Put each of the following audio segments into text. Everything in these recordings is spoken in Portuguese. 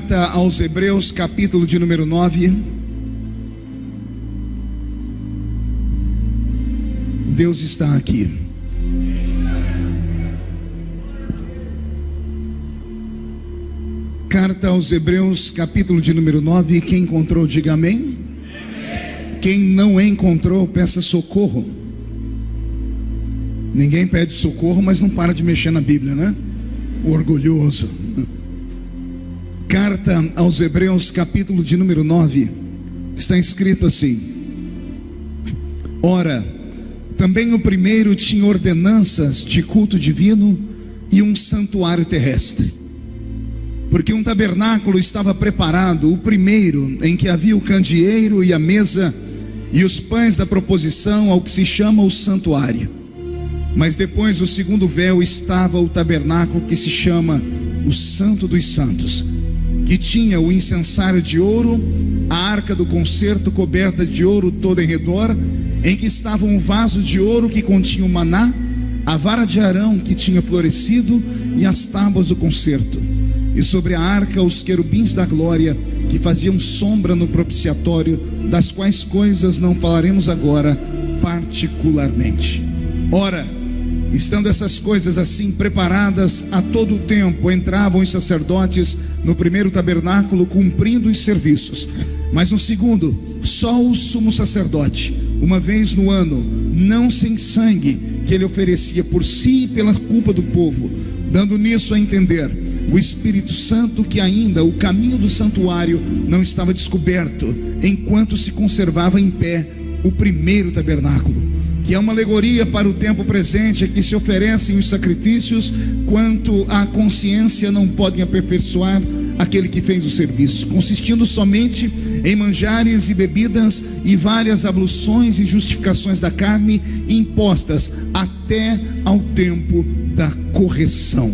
Carta aos Hebreus, capítulo de número 9. Deus está aqui. Carta aos Hebreus, capítulo de número 9. Quem encontrou, diga amém. Quem não encontrou, peça socorro. Ninguém pede socorro, mas não para de mexer na Bíblia, né? O orgulhoso. Carta aos Hebreus, capítulo de número 9. Está escrito assim: Ora, também o primeiro tinha ordenanças de culto divino e um santuário terrestre, porque um tabernáculo estava preparado, o primeiro, em que havia o candeeiro e a mesa e os pães da proposição, ao que se chama o santuário. Mas depois, o segundo véu, estava o tabernáculo que se chama o Santo dos Santos, que tinha o incensário de ouro, a arca do concerto coberta de ouro toda em redor, em que estava um vaso de ouro que continha o maná, a vara de Arão que tinha florescido e as tábuas do concerto. E sobre a arca os querubins da glória, que faziam sombra no propiciatório, das quais coisas não falaremos agora particularmente. Ora, estando essas coisas assim preparadas, a todo o tempo entravam os sacerdotes no primeiro tabernáculo, cumprindo os serviços. Mas no segundo, só o sumo sacerdote, uma vez no ano, não sem sangue, que ele oferecia por si e pela culpa do povo, dando nisso a entender o Espírito Santo que ainda o caminho do santuário não estava descoberto, enquanto se conservava em pé o primeiro tabernáculo, que é uma alegoria para o tempo presente, em que se oferecem os sacrifícios, quanto à consciência não podem aperfeiçoar aquele que fez o serviço, consistindo somente em manjares e bebidas e várias abluções e justificações da carne, impostas até ao tempo da correção.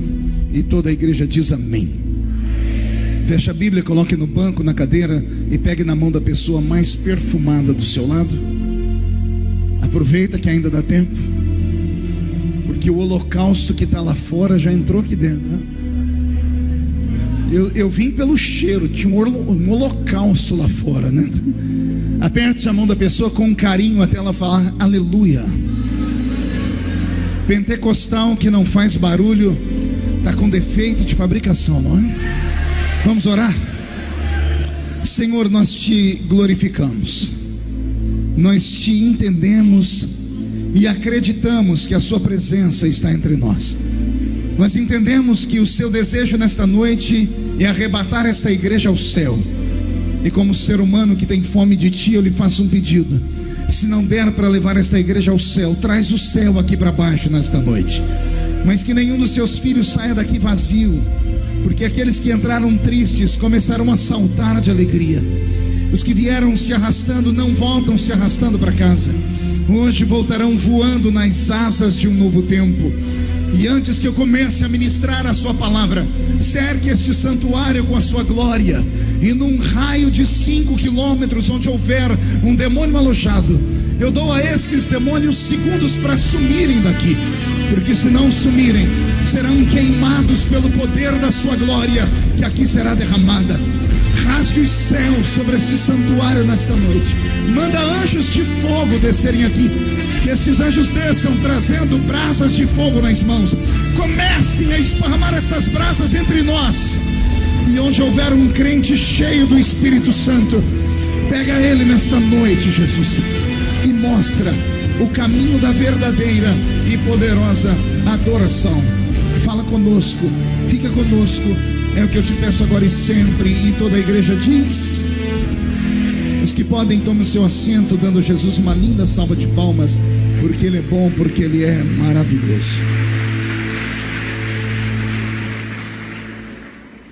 E toda a igreja diz amém. Feche a Bíblia, coloque no banco, na cadeira, e pegue na mão da pessoa mais perfumada do seu lado. Aproveita que ainda dá tempo, porque o holocausto que está lá fora já entrou aqui dentro, né? Eu vim pelo cheiro, tinha um holocausto lá fora, né? Aperte a mão da pessoa com carinho até ela falar aleluia. Pentecostal que não faz barulho está com defeito de fabricação, não é? Vamos orar? Senhor, nós te glorificamos, nós te entendemos e acreditamos que a sua presença está entre nós. Nós entendemos que o seu desejo nesta noite é arrebatar esta igreja ao céu. E como ser humano que tem fome de ti, eu lhe faço um pedido: se não der para levar esta igreja ao céu, traz o céu aqui para baixo nesta noite. Mas que nenhum dos seus filhos saia daqui vazio, porque aqueles que entraram tristes começaram a saltar de alegria. Os que vieram se arrastando não voltam se arrastando para casa. Hoje voltarão voando nas asas de um novo tempo. E antes que eu comece a ministrar a sua palavra, cerque este santuário com a sua glória, e num raio de 5 quilômetros onde houver um demônio alojado, eu dou a esses demônios segundos para sumirem daqui, porque se não sumirem, serão queimados pelo poder da sua glória, que aqui será derramada. Rasgue os céus sobre este santuário nesta noite. Manda anjos de fogo descerem aqui, que estes anjos desçam trazendo brasas de fogo nas mãos. Comecem a esparramar estas brasas entre nós. E onde houver um crente cheio do Espírito Santo, pega ele nesta noite, Jesus, e mostra o caminho da verdadeira e poderosa adoração. Fala conosco, fica conosco, é o que eu te peço agora e sempre. E toda a igreja diz: os que podem, tomem o seu assento, dando a Jesus uma linda salva de palmas, porque Ele é bom, porque Ele é maravilhoso.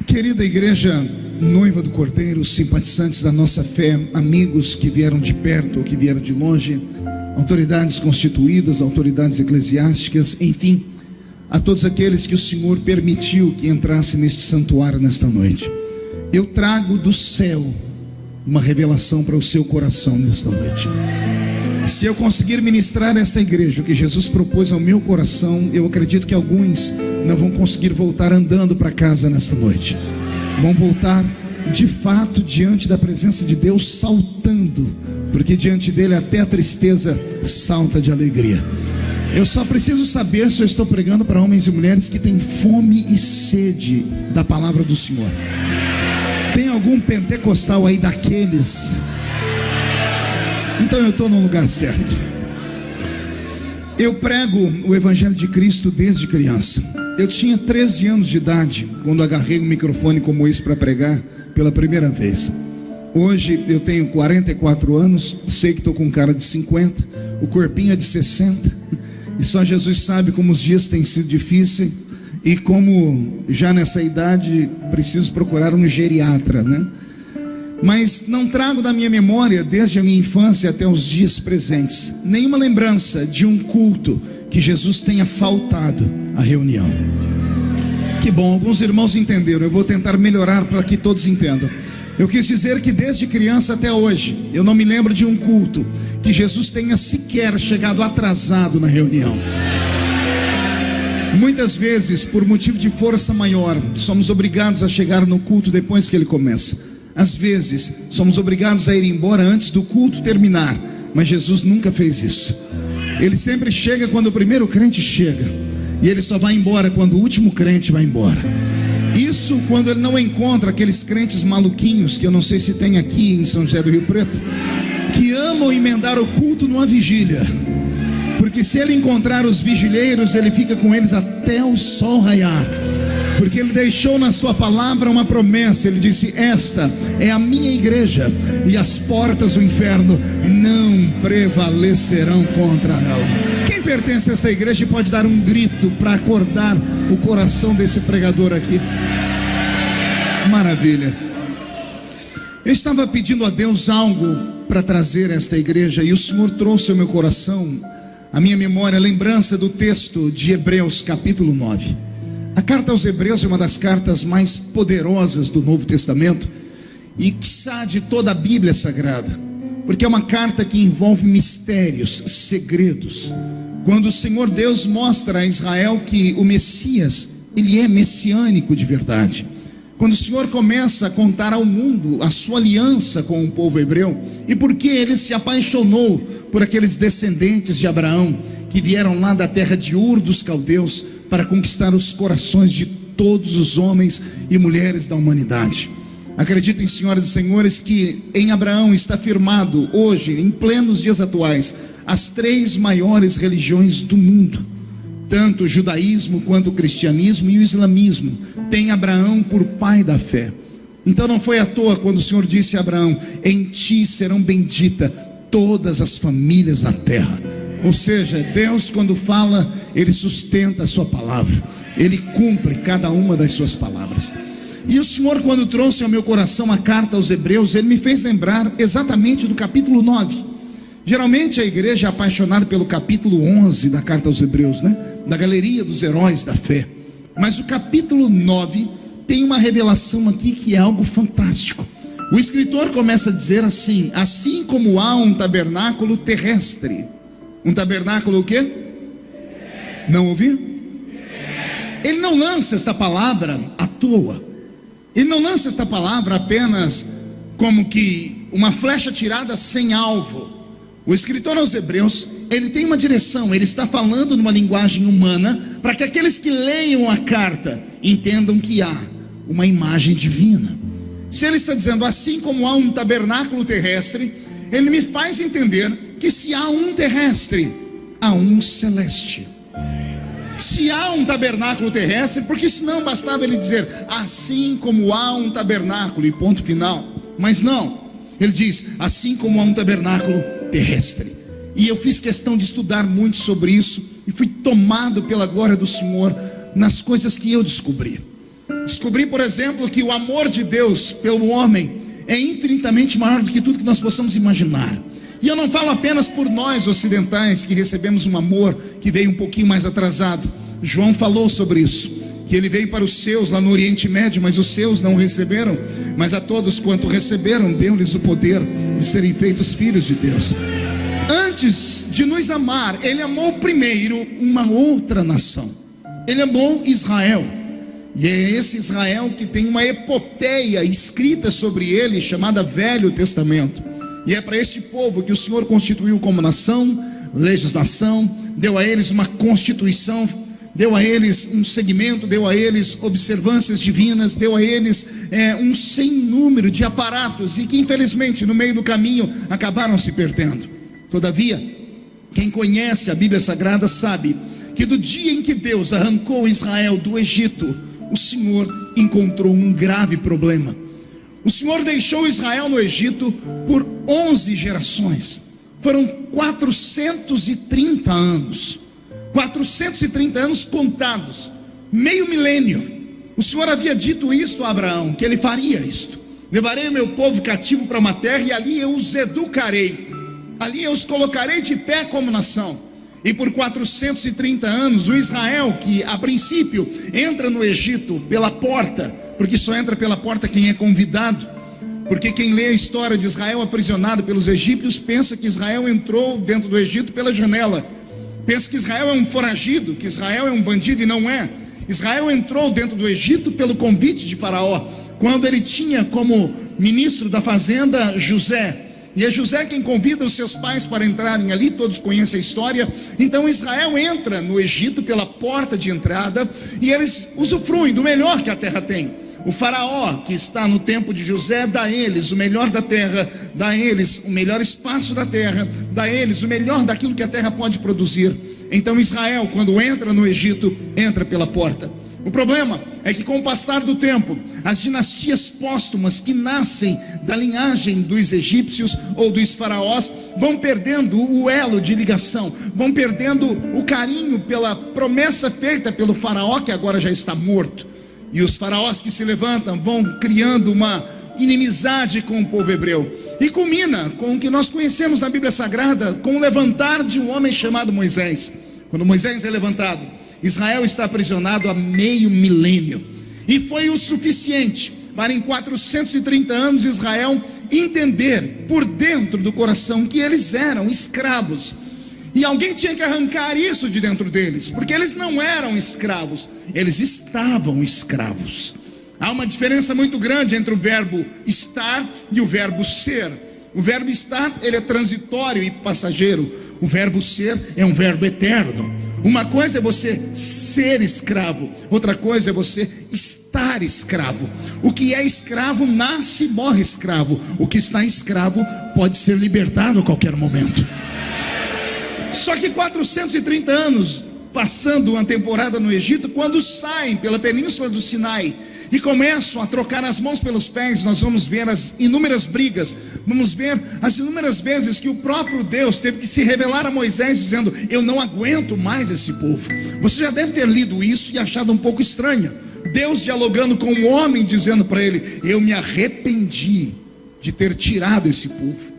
Querida igreja noiva do Cordeiro, simpatizantes da nossa fé, amigos que vieram de perto ou que vieram de longe, autoridades constituídas, autoridades eclesiásticas, enfim, a todos aqueles que o Senhor permitiu que entrassem neste santuário nesta noite, eu trago do céu uma revelação para o seu coração nesta noite. Se eu conseguir ministrar esta igreja o que Jesus propôs ao meu coração, eu acredito que alguns não vão conseguir voltar andando para casa nesta noite, vão voltar de fato diante da presença de Deus saltando, porque diante dele até a tristeza salta de alegria. Eu só preciso saber se eu estou pregando para homens e mulheres que têm fome e sede da palavra do Senhor. Tem algum pentecostal aí daqueles? Então eu estou no lugar certo. Eu prego o Evangelho de Cristo desde criança. Eu tinha 13 anos de idade quando agarrei um microfone como esse para pregar pela primeira vez. Hoje eu tenho 44 anos, sei que estou com cara de 50, o corpinho é de 60, e só Jesus sabe como os dias têm sido difíceis, e como já nessa idade preciso procurar um geriatra, né? Mas não trago da minha memória, desde a minha infância até os dias presentes, nenhuma lembrança de um culto que Jesus tenha faltado à reunião. Que bom, alguns irmãos entenderam. Eu vou tentar melhorar para que todos entendam. Eu quis dizer que desde criança até hoje, eu não me lembro de um culto que Jesus tenha sequer chegado atrasado na reunião. Muitas vezes, por motivo de força maior, somos obrigados a chegar no culto depois que ele começa. Às vezes, somos obrigados a ir embora antes do culto terminar, mas Jesus nunca fez isso. Ele sempre chega quando o primeiro crente chega, e ele só vai embora quando o último crente vai embora. Isso quando ele não encontra aqueles crentes maluquinhos, que eu não sei se tem aqui em São José do Rio Preto, que amam emendar o culto numa vigília. Porque se ele encontrar os vigileiros, ele fica com eles até o sol raiar. Porque ele deixou na sua palavra uma promessa. Ele disse: esta é a minha igreja, e as portas do inferno não prevalecerão contra ela. Quem pertence a esta igreja pode dar um grito para acordar o coração desse pregador aqui? Maravilha. Eu estava pedindo a Deus algo para trazer a esta igreja, e o Senhor trouxe ao meu coração, a minha memória, a lembrança do texto de Hebreus capítulo 9. A carta aos Hebreus é uma das cartas mais poderosas do Novo Testamento, e quiçá de toda a Bíblia Sagrada, porque é uma carta que envolve mistérios, segredos. Quando o Senhor Deus mostra a Israel que o Messias, ele é messiânico de verdade. Quando o Senhor começa a contar ao mundo a sua aliança com o povo hebreu, e porque ele se apaixonou por aqueles descendentes de Abraão, que vieram lá da terra de Ur dos caldeus, para conquistar os corações de todos os homens e mulheres da humanidade. Acreditem, senhoras e senhores, que em Abraão está firmado hoje, em plenos dias atuais, as 3 maiores religiões do mundo. Tanto o judaísmo quanto o cristianismo e o islamismo têm Abraão por pai da fé. Então não foi à toa quando o Senhor disse a Abraão: em ti serão benditas todas as famílias da terra. Ou seja, Deus, quando fala, ele sustenta a sua palavra, ele cumpre cada uma das suas palavras. E o Senhor, quando trouxe ao meu coração a carta aos Hebreus, ele me fez lembrar exatamente do capítulo 9. Geralmente a igreja é apaixonada pelo capítulo 11 da carta aos Hebreus, né? Da galeria dos heróis da fé. Mas o capítulo 9 tem uma revelação aqui que é algo fantástico. O escritor começa a dizer assim: assim como há um tabernáculo terrestre. Um tabernáculo o quê? Não ouvi? Ele não lança esta palavra à toa. Ele não lança esta palavra apenas como que uma flecha tirada sem alvo. O escritor aos Hebreus, ele tem uma direção. Ele está falando numa linguagem humana, para que aqueles que leiam a carta entendam que há uma imagem divina. Se ele está dizendo assim como há um tabernáculo terrestre, ele me faz entender que se há um terrestre, há um celeste. Se há um tabernáculo terrestre, porque senão bastava ele dizer assim como há um tabernáculo e ponto final. Mas não, ele diz assim como há um tabernáculo terrestre. E eu fiz questão de estudar muito sobre isso, e fui tomado pela glória do Senhor nas coisas que eu descobri. Descobri, por exemplo, que o amor de Deus pelo homem é infinitamente maior do que tudo que nós possamos imaginar. E eu não falo apenas por nós ocidentais, que recebemos um amor que veio um pouquinho mais atrasado. João falou sobre isso, que ele veio para os seus lá no Oriente Médio, mas os seus não o receberam. Mas a todos quanto receberam, deu-lhes o poder de serem feitos filhos de Deus. Antes de nos amar, ele amou primeiro uma outra nação. Ele amou Israel. E é esse Israel que tem uma epopeia escrita sobre ele, chamada Velho Testamento. E é para este povo que o Senhor constituiu como nação, legislação, deu a eles uma constituição, deu a eles um segmento, deu a eles observâncias divinas, deu a eles um sem número de aparatos, e que infelizmente no meio do caminho acabaram se perdendo. Todavia, quem conhece a Bíblia Sagrada sabe que do dia em que Deus arrancou Israel do Egito, o Senhor encontrou um grave problema. O Senhor deixou Israel no Egito por 11 gerações. Foram 430 anos. 430 anos contados, meio milênio. O Senhor havia dito isto a Abraão, que ele faria isto: levarei o meu povo cativo para uma terra, e ali eu os educarei, ali eu os colocarei de pé como nação. E por 430 anos, o Israel, que a princípio entra no Egito pela porta, porque só entra pela porta quem é convidado, porque quem lê a história de Israel aprisionado pelos egípcios pensa que Israel entrou dentro do Egito pela janela, pensa que Israel é um foragido, que Israel é um bandido, e não é. Israel entrou dentro do Egito pelo convite de Faraó, quando ele tinha como ministro da fazenda José, e é José quem convida os seus pais para entrarem ali. Todos conhecem a história. Então Israel entra no Egito pela porta de entrada, e eles usufruem do melhor que a terra tem. O faraó, que está no tempo de José, dá a eles o melhor da terra, dá a eles o melhor espaço da terra, dá a eles o melhor daquilo que a terra pode produzir. Então Israel, quando entra no Egito, entra pela porta. O problema é que com o passar do tempo, as dinastias póstumas que nascem da linhagem dos egípcios ou dos faraós vão perdendo o elo de ligação, vão perdendo o carinho pela promessa feita pelo faraó, que agora já está morto. E os faraós que se levantam vão criando uma inimizade com o povo hebreu. E culmina com o que nós conhecemos na Bíblia Sagrada, com o levantar de um homem chamado Moisés. Quando Moisés é levantado, Israel está aprisionado há meio milênio. E foi o suficiente para em 430 anos Israel entender por dentro do coração que eles eram escravos. E alguém tinha que arrancar isso de dentro deles, porque eles não eram escravos, eles estavam escravos. Há uma diferença muito grande entre o verbo estar e o verbo ser. O verbo estar, ele é transitório e passageiro. O verbo ser é um verbo eterno. Uma coisa é você ser escravo, outra coisa é você estar escravo. O que é escravo nasce e morre escravo. O que está escravo pode ser libertado a qualquer momento. Só que 430 anos passando uma temporada no Egito, quando saem pela península do Sinai e começam a trocar as mãos pelos pés, nós vamos ver as inúmeras brigas, vamos ver as inúmeras vezes que o próprio Deus teve que se revelar a Moisés dizendo: eu não aguento mais esse povo. Você já deve ter lido isso e achado um pouco estranho. Deus dialogando com um homem, dizendo para ele: eu me arrependi de ter tirado esse povo.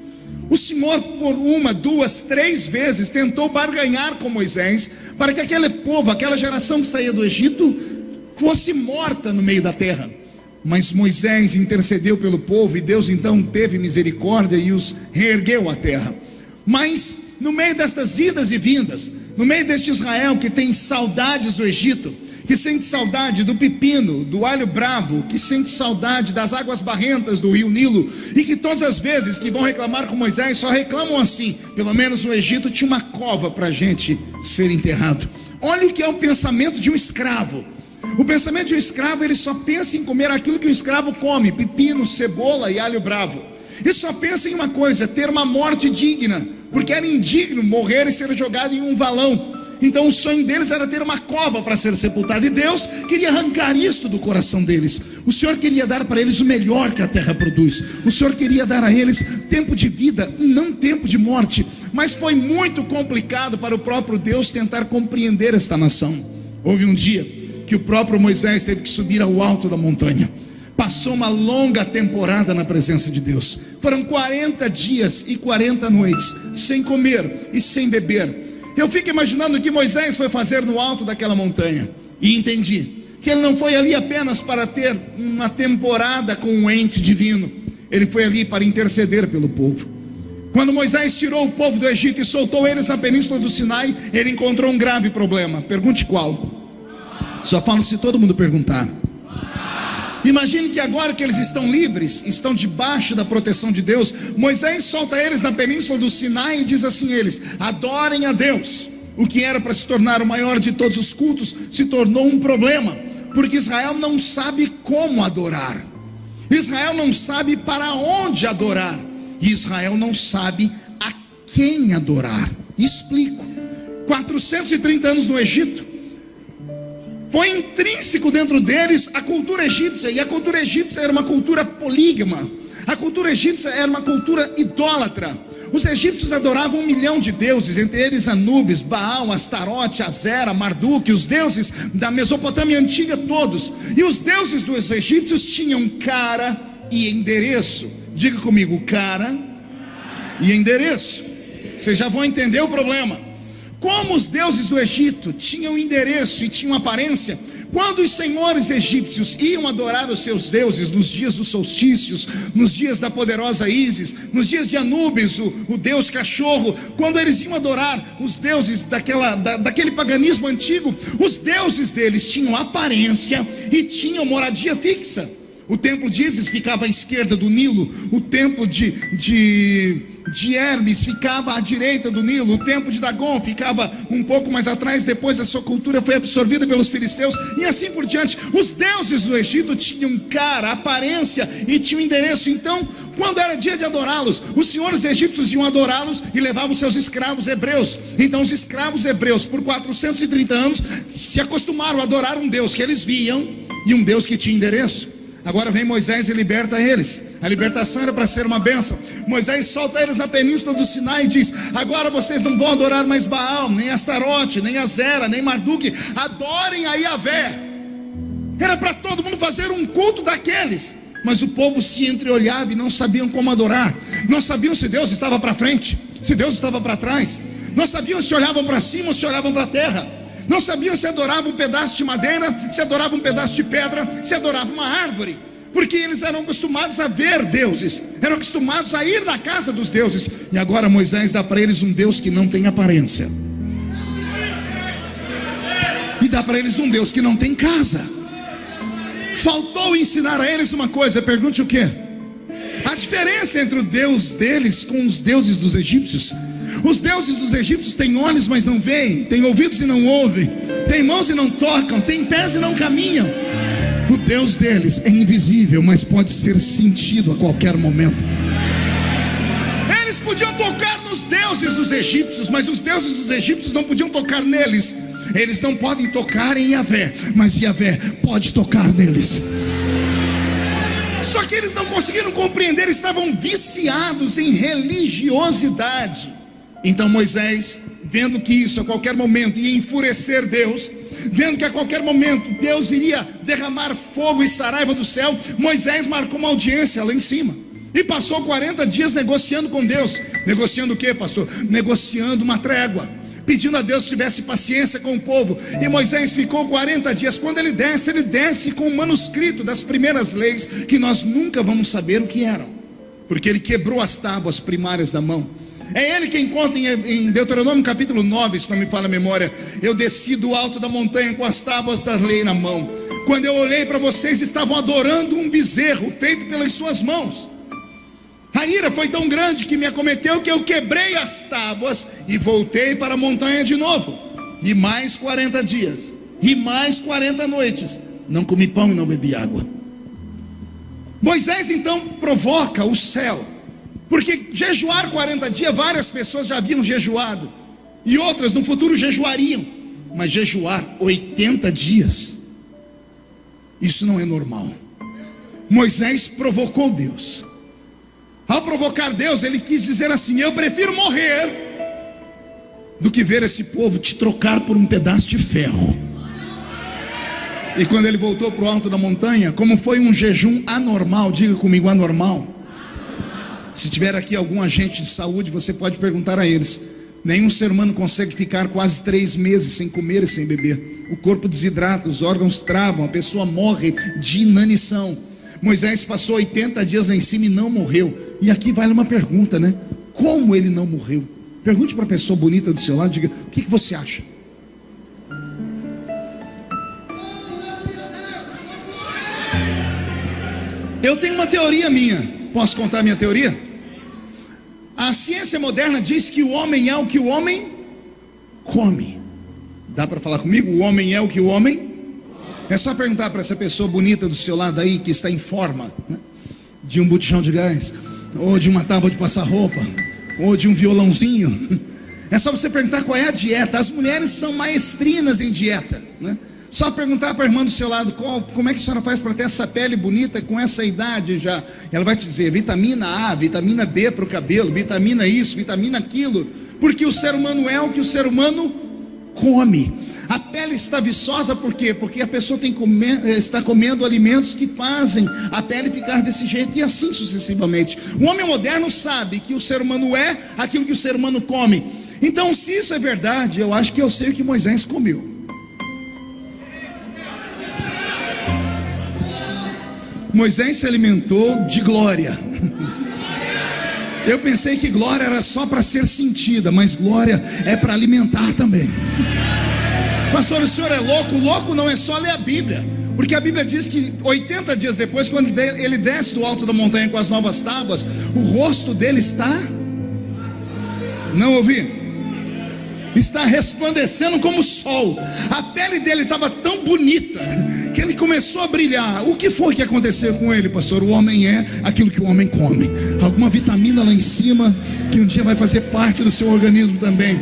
O Senhor por uma, duas, três vezes tentou barganhar com Moisés para que aquele povo, aquela geração que saía do Egito, fosse morta no meio da terra. Mas Moisés intercedeu pelo povo, e Deus então teve misericórdia e os reergueu à terra. Mas no meio destas idas e vindas, no meio deste Israel que tem saudades do Egito, que sente saudade do pepino, do alho bravo, que sente saudade das águas barrentas do rio Nilo, e que todas as vezes que vão reclamar com Moisés, só reclamam assim: pelo menos no Egito tinha uma cova para a gente ser enterrado. Olha o que é o pensamento de um escravo. O pensamento de um escravo, ele só pensa em comer aquilo que o escravo come: pepino, cebola e alho bravo. E só pensa em uma coisa: ter uma morte digna, porque era indigno morrer e ser jogado em um valão. Então o sonho deles era ter uma cova para ser sepultado, e Deus queria arrancar isto do coração deles. O Senhor queria dar para eles o melhor que a terra produz. O Senhor queria dar a eles tempo de vida e não tempo de morte. Mas foi muito complicado para o próprio Deus tentar compreender esta nação. Houve um dia que o próprio Moisés teve que subir ao alto da montanha. Passou uma longa temporada na presença de Deus. Foram 40 dias e 40 noites sem comer e sem beber. Eu fico imaginando o que Moisés foi fazer no alto daquela montanha, e entendi que ele não foi ali apenas para ter uma temporada com um ente divino. Ele foi ali para interceder pelo povo. Quando Moisés tirou o povo do Egito e soltou eles na península do Sinai, ele encontrou um grave problema. Pergunte qual? Só falo se todo mundo perguntar. Imagine que agora que eles estão livres, estão debaixo da proteção de Deus, Moisés solta eles na península do Sinai e diz assim a eles: adorem a Deus. O que era para se tornar o maior de todos os cultos se tornou um problema, porque Israel não sabe como adorar, Israel não sabe para onde adorar, e Israel não sabe a quem adorar. Explico. 430 anos no Egito, foi intrínseco dentro deles a cultura egípcia, e a cultura egípcia era uma cultura polígama, a cultura egípcia era uma cultura idólatra. Os egípcios adoravam 1 milhão de deuses, entre eles Anubis, Baal, Astarote, Azera, Marduk, os deuses da Mesopotâmia antiga todos. E os deuses dos egípcios tinham cara e endereço. Diga comigo, cara e endereço. Vocês já vão entender o problema. Como os deuses do Egito tinham endereço e tinham aparência, quando os senhores egípcios iam adorar os seus deuses nos dias dos solstícios, nos dias da poderosa Ísis, nos dias de Anubis, o deus cachorro, quando eles iam adorar os deuses daquele paganismo antigo, os deuses deles tinham aparência e tinham moradia fixa. O templo de Ísis ficava à esquerda do Nilo, o templo de Hermes ficava à direita do Nilo, o templo de Dagon ficava um pouco mais atrás. Depois a sua cultura foi absorvida pelos filisteus e assim por diante. Os deuses do Egito tinham cara, aparência e tinham endereço. Então, quando era dia de adorá-los, os senhores egípcios iam adorá-los e levavam seus escravos hebreus. Então os escravos hebreus por 430 anos se acostumaram a adorar um Deus que eles viam e um Deus que tinha endereço. Agora vem Moisés e liberta eles. A libertação era para ser uma bênção. Moisés solta eles na península do Sinai e diz: agora vocês não vão adorar mais Baal, nem Astarote, nem Azera, nem Marduk. Adorem a Yahvé. Era para todo mundo fazer um culto daqueles. Mas o povo se entreolhava e não sabiam como adorar. Não sabiam se Deus estava para frente, se Deus estava para trás. Não sabiam se olhavam para cima ou se olhavam para a terra. Não sabiam se adoravam um pedaço de madeira, se adoravam um pedaço de pedra, se adoravam uma árvore. Porque eles eram acostumados a ver deuses, eram acostumados a ir na casa dos deuses. E agora Moisés dá para eles um Deus que não tem aparência, e dá para eles um Deus que não tem casa. Faltou ensinar a eles uma coisa. Pergunte o quê? A diferença entre o Deus deles com os deuses dos egípcios. Os deuses dos egípcios têm olhos, mas não veem, têm ouvidos e não ouvem, têm mãos e não tocam, têm pés e não caminham. O Deus deles é invisível, mas pode ser sentido a qualquer momento. Eles podiam tocar nos deuses dos egípcios, mas os deuses dos egípcios não podiam tocar neles. Eles não podem tocar em Yahvé, mas Yahvé pode tocar neles. Só que eles não conseguiram compreender, estavam viciados em religiosidade. Então Moisés, vendo que isso a qualquer momento ia enfurecer Deus, vendo que a qualquer momento Deus iria derramar fogo e saraiva do céu, Moisés marcou uma audiência lá em cima e passou 40 dias negociando com Deus. Negociando o que, pastor? Negociando uma trégua, pedindo a Deus que tivesse paciência com o povo. E Moisés ficou 40 dias. Quando ele desce com um manuscrito das primeiras leis, que nós nunca vamos saber o que eram, porque ele quebrou as tábuas primárias da mão. É ele quem conta em Deuteronômio capítulo 9, se não me falha a memória: eu desci do alto da montanha com as tábuas da lei na mão. Quando eu olhei para vocês, estavam adorando um bezerro feito pelas suas mãos. A ira foi tão grande que me acometeu que eu quebrei as tábuas e voltei para a montanha de novo. E mais 40 dias, e mais 40 noites, não comi pão e não bebi água. Moisés então provoca o céu, porque jejuar 40 dias, várias pessoas já haviam jejuado, e outras no futuro jejuariam. Mas jejuar 80 dias, isso não é normal. Moisés provocou Deus. Ao provocar Deus, ele quis dizer assim: eu prefiro morrer do que ver esse povo te trocar por um pedaço de ferro. E quando ele voltou para o alto da montanha, como foi um jejum anormal, diga comigo, anormal. Se tiver aqui algum agente de saúde, você pode perguntar a eles. Nenhum ser humano consegue ficar quase 3 meses sem comer e sem beber. O corpo desidrata, os órgãos travam, a pessoa morre de inanição. Moisés passou 80 dias lá em cima e não morreu. E aqui vale uma pergunta, né? Como ele não morreu? Pergunte para a pessoa bonita do seu lado, diga: o que você acha? Eu tenho uma teoria minha. Posso contar a minha teoria? A ciência moderna diz que o homem é o que o homem come. Dá para falar comigo? O homem é o que o homem... É só perguntar para essa pessoa bonita do seu lado aí, que está em forma, né? De um botijão de gás, ou de uma tábua de passar roupa, ou de um violãozinho. É só você perguntar qual é a dieta. As mulheres são maestrinas em dieta, né? Só perguntar para a irmã do seu lado, como é que a senhora faz para ter essa pele bonita com essa idade já? Ela vai te dizer, vitamina A, vitamina D para o cabelo, vitamina isso, vitamina aquilo. Porque o ser humano é o que o ser humano come. A pele está viçosa por quê? Porque a pessoa está comendo alimentos que fazem a pele ficar desse jeito, e assim sucessivamente. O homem moderno sabe que o ser humano é aquilo que o ser humano come. Então, se isso é verdade, eu acho que eu sei o que Moisés comeu. Moisés se alimentou de glória. Eu pensei que glória era só para ser sentida, mas glória é para alimentar também. Pastor, o senhor é louco? Louco não é só ler a Bíblia, porque a Bíblia diz que 80 dias depois, quando ele desce do alto da montanha com as novas tábuas, o rosto dele está... Não ouvi? Está resplandecendo como o sol. A pele dele estava tão bonita que ele começou a brilhar. O que foi que aconteceu com ele, pastor? O homem é aquilo que o homem come. Alguma vitamina lá em cima que um dia vai fazer parte do seu organismo também.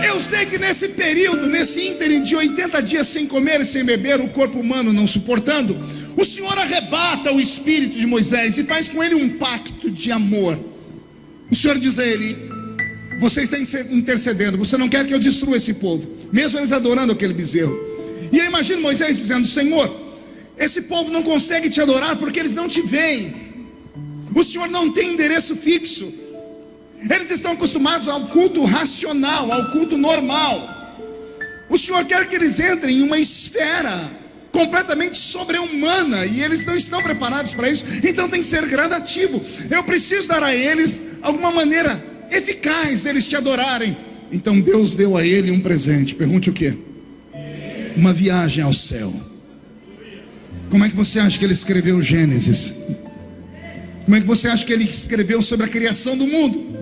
Eu sei que nesse período, nesse ínterim de 80 dias sem comer e sem beber, o corpo humano não suportando, o Senhor arrebata o espírito de Moisés e faz com ele um pacto de amor. O Senhor diz a ele: você está intercedendo, você não quer que eu destrua esse povo, mesmo eles adorando aquele bezerro. E eu imagino Moisés dizendo: Senhor, esse povo não consegue te adorar porque eles não te veem. O Senhor não tem endereço fixo. Eles estão acostumados ao culto racional, ao culto normal. O Senhor quer que eles entrem em uma esfera completamente sobre-humana, e eles não estão preparados para isso. Então tem que ser gradativo. Eu preciso dar a eles alguma maneira eficaz deles te adorarem. Então Deus deu a ele um presente. Pergunte o quê? Uma viagem ao céu. Como é que você acha que ele escreveu Gênesis? Como é que você acha que ele escreveu sobre a criação do mundo?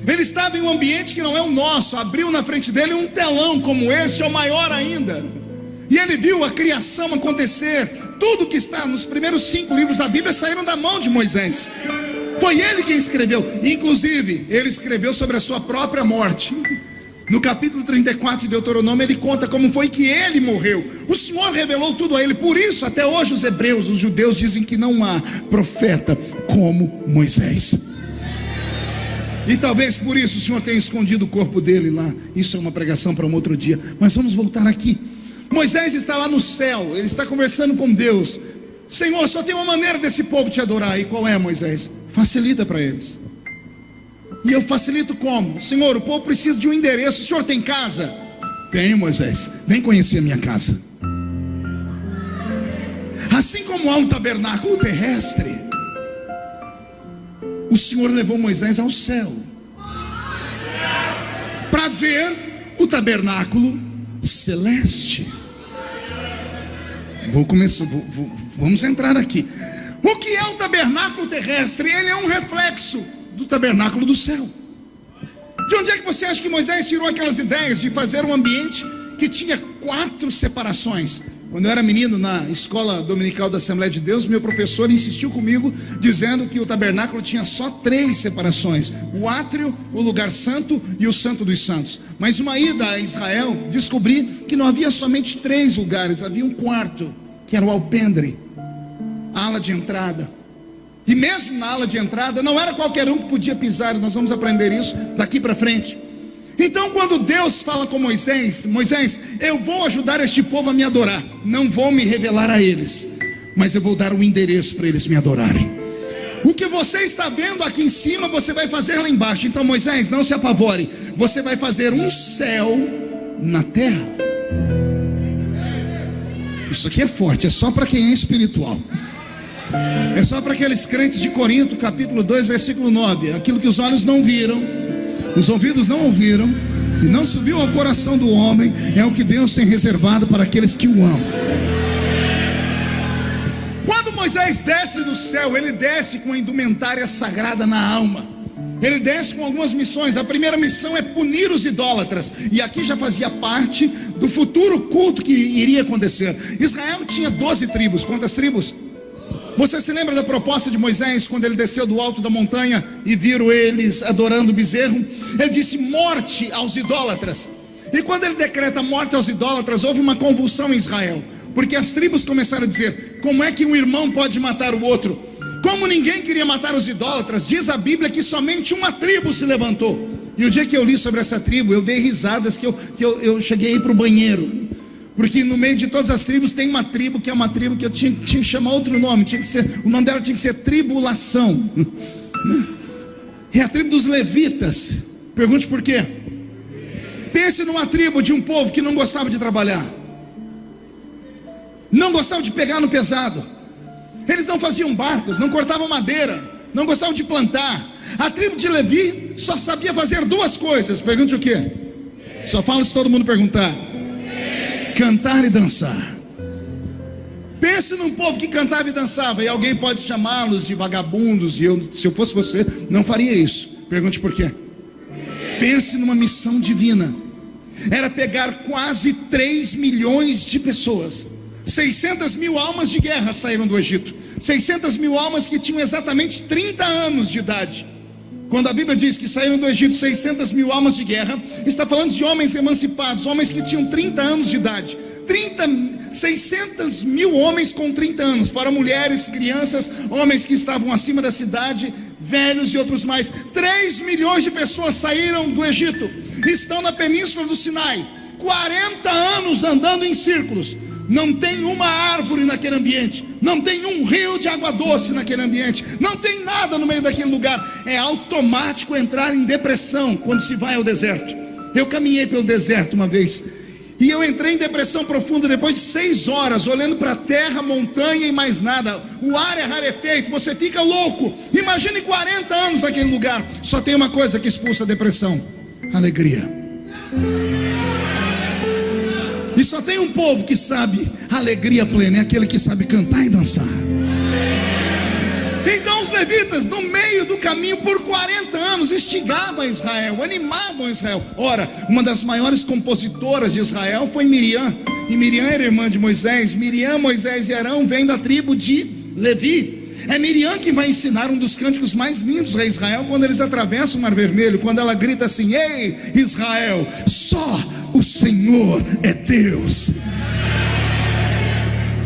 Ele estava em um ambiente que não é o nosso. Abriu na frente dele um telão como este, ou maior ainda, e ele viu a criação acontecer. Tudo que está nos primeiros 5 livros da Bíblia saíram da mão de Moisés. Foi ele quem escreveu. Inclusive, ele escreveu sobre a sua própria morte. No capítulo 34 de Deuteronômio, ele conta como foi que ele morreu. O Senhor revelou tudo a ele. Por isso, até hoje, os hebreus, os judeus, dizem que não há profeta como Moisés. E talvez por isso o Senhor tenha escondido o corpo dele lá. Isso é uma pregação para um outro dia. Mas vamos voltar aqui. Moisés está lá no céu, ele está conversando com Deus. Senhor, só tem uma maneira desse povo te adorar. E qual é, Moisés? Facilita para eles. E eu facilito como? Senhor, o povo precisa de um endereço. O senhor tem casa? Tenho, Moisés. Vem conhecer a minha casa. Assim como há um tabernáculo terrestre, o Senhor levou Moisés ao céu para ver o tabernáculo celeste. Vamos entrar aqui. O que é o tabernáculo terrestre? Ele é um reflexo do tabernáculo do céu. De onde é que você acha que Moisés tirou aquelas ideias de fazer um ambiente que tinha 4 separações? Quando eu era menino na escola dominical da Assembleia de Deus, meu professor insistiu comigo, dizendo que o tabernáculo tinha só 3 separações: o átrio, o lugar santo e o santo dos santos. Mas uma ida a Israel, descobri que não havia somente 3 lugares, havia um 4, que era o alpendre, a ala de entrada. E mesmo na ala de entrada, não era qualquer um que podia pisar. Nós vamos aprender isso daqui para frente. Então, quando Deus fala com Moisés: Moisés, eu vou ajudar este povo a me adorar. Não vou me revelar a eles, mas eu vou dar um endereço para eles me adorarem. O que você está vendo aqui em cima, você vai fazer lá embaixo. Então, Moisés, não se apavore. Você vai fazer um céu na terra. Isso aqui é forte, é só para quem é espiritual. É só para aqueles crentes de Corinto, capítulo 2, versículo 9. Aquilo que os olhos não viram, os ouvidos não ouviram, e não subiu ao coração do homem, é o que Deus tem reservado para aqueles que o amam. Quando Moisés desce do céu, ele desce com a indumentária sagrada na alma. Ele desce com algumas missões. A primeira missão é punir os idólatras. E aqui já fazia parte do futuro culto que iria acontecer. Israel tinha 12 tribos. Quantas tribos? Você se lembra da proposta de Moisés, quando ele desceu do alto da montanha e viram eles adorando o bezerro? Ele disse: morte aos idólatras. E quando ele decreta morte aos idólatras, houve uma convulsão em Israel, porque as tribos começaram a dizer: como é que um irmão pode matar o outro? Como ninguém queria matar os idólatras, diz a Bíblia que somente uma tribo se levantou. E o dia que eu li sobre essa tribo, eu dei risadas que eu cheguei a ir para o banheiro. Porque no meio de todas as tribos tem uma tribo que é uma tribo que eu tinha que chamar outro nome. O nome dela tinha que ser Tribulação. É a tribo dos levitas. Pergunte por quê. Pense numa tribo de um povo que não gostava de trabalhar, não gostava de pegar no pesado. Eles não faziam barcos, não cortavam madeira, não gostavam de plantar. A tribo de Levi só sabia fazer duas coisas. Pergunte o quê? Só falo se todo mundo perguntar. Cantar e dançar. Pense num povo que cantava e dançava. E alguém pode chamá-los de vagabundos, e eu, se eu fosse você, não faria isso. Pergunte por quê. Pense numa missão divina. Era pegar quase 3 milhões de pessoas. 600 mil almas de guerra saíram do Egito. 600 mil almas que tinham exatamente 30 anos de idade. Quando a Bíblia diz que saíram do Egito 600 mil almas de guerra, está falando de homens emancipados, homens que tinham 30 anos de idade. 600 mil homens com 30 anos, fora mulheres, crianças, homens que estavam acima da cidade, velhos e outros mais. 3 milhões de pessoas saíram do Egito, estão na península do Sinai, 40 anos andando em círculos. Não tem uma árvore naquele ambiente, não tem um rio de água doce naquele ambiente, não tem nada no meio daquele lugar. É automático entrar em depressão quando se vai ao deserto. Eu caminhei pelo deserto uma vez, e eu entrei em depressão profunda depois de 6 horas, olhando para a terra, montanha e mais nada. O ar é rarefeito, você fica louco. Imagine 40 anos naquele lugar. Só tem uma coisa que expulsa a depressão: alegria. E só tem um povo que sabe alegria plena, é aquele que sabe cantar e dançar. Então os levitas, no meio do caminho, por 40 anos, instigavam Israel, animavam Israel. Ora, uma das maiores compositoras de Israel foi Miriam. E Miriam era irmã de Moisés. Miriam, Moisés e Arão vêm da tribo de Levi. É Miriam que vai ensinar um dos cânticos mais lindos a Israel, quando eles atravessam o Mar Vermelho, quando ela grita assim: ei Israel, só o Senhor é Deus.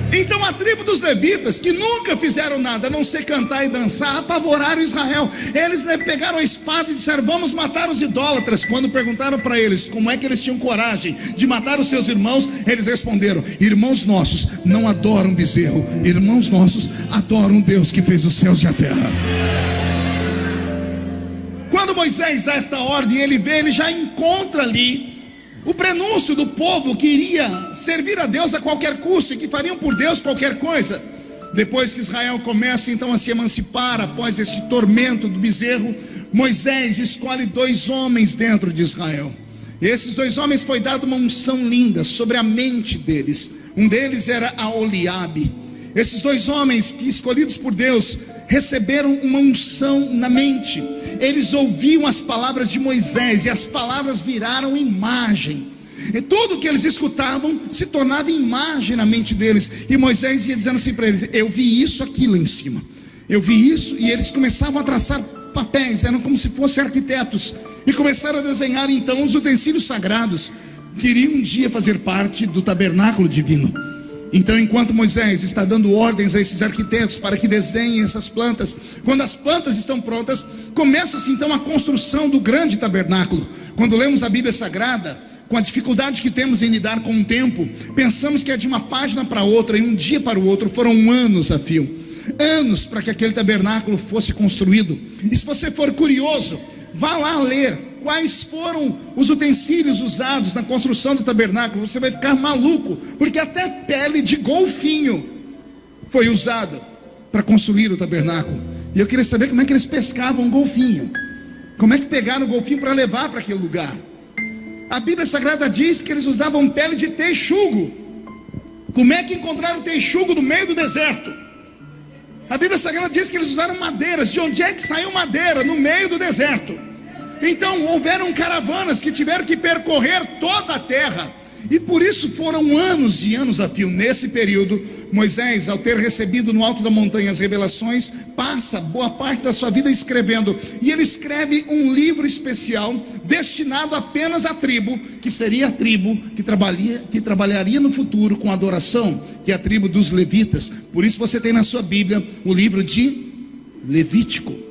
Então a tribo dos levitas, que nunca fizeram nada a não ser cantar e dançar, apavoraram Israel. Eles pegaram a espada e disseram: vamos matar os idólatras. Quando perguntaram para eles como é que eles tinham coragem de matar os seus irmãos, eles responderam: irmãos nossos não adoram bezerro, irmãos nossos adoram Deus que fez os céus e a terra. Quando Moisés dá esta ordem, ele já encontra ali o prenúncio do povo que iria servir a Deus a qualquer custo, e que fariam por Deus qualquer coisa. Depois que Israel começa então a se emancipar, após este tormento do bezerro, Moisés escolhe 2 homens dentro de Israel. E esses 2 homens foi dada uma unção linda sobre a mente deles. Um deles era Aholiabe. Esses 2 homens, que escolhidos por Deus, receberam uma unção na mente. Eles ouviam as palavras de Moisés, e as palavras viraram imagem. E tudo que eles escutavam se tornava imagem na mente deles. E Moisés ia dizendo assim para eles: eu vi isso aqui lá em cima, eu vi isso. E eles começavam a traçar papéis, eram como se fossem arquitetos, e começaram a desenhar então os utensílios sagrados que iriam um dia fazer parte do tabernáculo divino. Então, enquanto Moisés está dando ordens a esses arquitetos para que desenhem essas plantas, quando as plantas estão prontas, começa-se então a construção do grande tabernáculo. Quando lemos a Bíblia Sagrada, com a dificuldade que temos em lidar com o tempo, pensamos que é de uma página para outra, e um dia para o outro foram anos a fio. Anos para que aquele tabernáculo fosse construído. E se você for curioso, vá lá ler quais foram os utensílios usados na construção do tabernáculo. Você vai ficar maluco, porque até pele de golfinho foi usada para construir o tabernáculo. E eu queria saber como é que eles pescavam um golfinho, como é que pegaram o golfinho para levar para aquele lugar. A Bíblia Sagrada diz que eles usavam pele de texugo. Como é que encontraram texugo no meio do deserto? A Bíblia Sagrada diz que eles usaram madeiras. De onde é que saiu madeira? No meio do deserto. Então houveram caravanas que tiveram que percorrer toda a terra, e por isso foram anos e anos a fio. Nesse período, Moisés, ao ter recebido no alto da montanha as revelações, passa boa parte da sua vida escrevendo, e ele escreve um livro especial destinado apenas à tribo, que seria a tribo que trabalharia no futuro com adoração, que é a tribo dos levitas. Por isso você tem na sua Bíblia o livro de Levítico.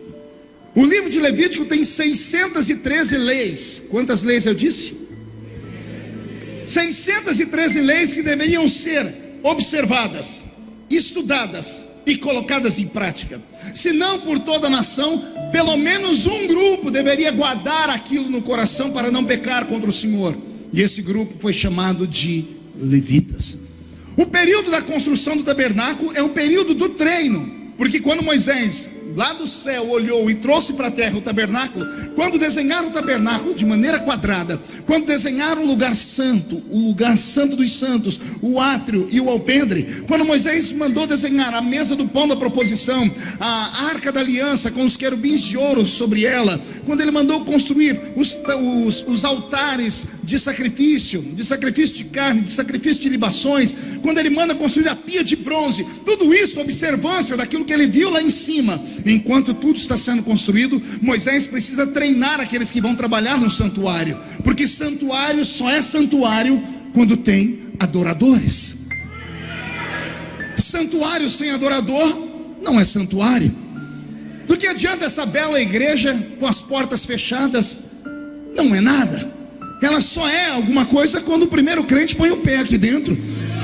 O livro de Levítico tem 613 leis. Quantas leis eu disse? 613 leis que deveriam ser observadas, estudadas e colocadas em prática. Se não por toda a nação, pelo menos um grupo deveria guardar aquilo no coração para não pecar contra o Senhor. E esse grupo foi chamado de levitas. O período da construção do tabernáculo é o período do treino, porque quando Moisés lá do céu olhou e trouxe para a terra o tabernáculo, quando desenharam o tabernáculo de maneira quadrada, quando desenharam o lugar santo dos santos, o átrio e o alpendre, quando Moisés mandou desenhar a mesa do pão da proposição, a arca da aliança com os querubins de ouro sobre ela, quando ele mandou construir os altares de sacrifício de carne, de sacrifício de libações, quando ele manda construir a pia de bronze, tudo isso observância daquilo que ele viu lá em cima. Enquanto tudo está sendo construído, Moisés precisa treinar aqueles que vão trabalhar no santuário, porque santuário só é santuário quando tem adoradores. Santuário sem adorador não é santuário. Do que adianta essa bela igreja com as portas fechadas? Não é nada. Ela só é alguma coisa quando o primeiro crente põe o pé aqui dentro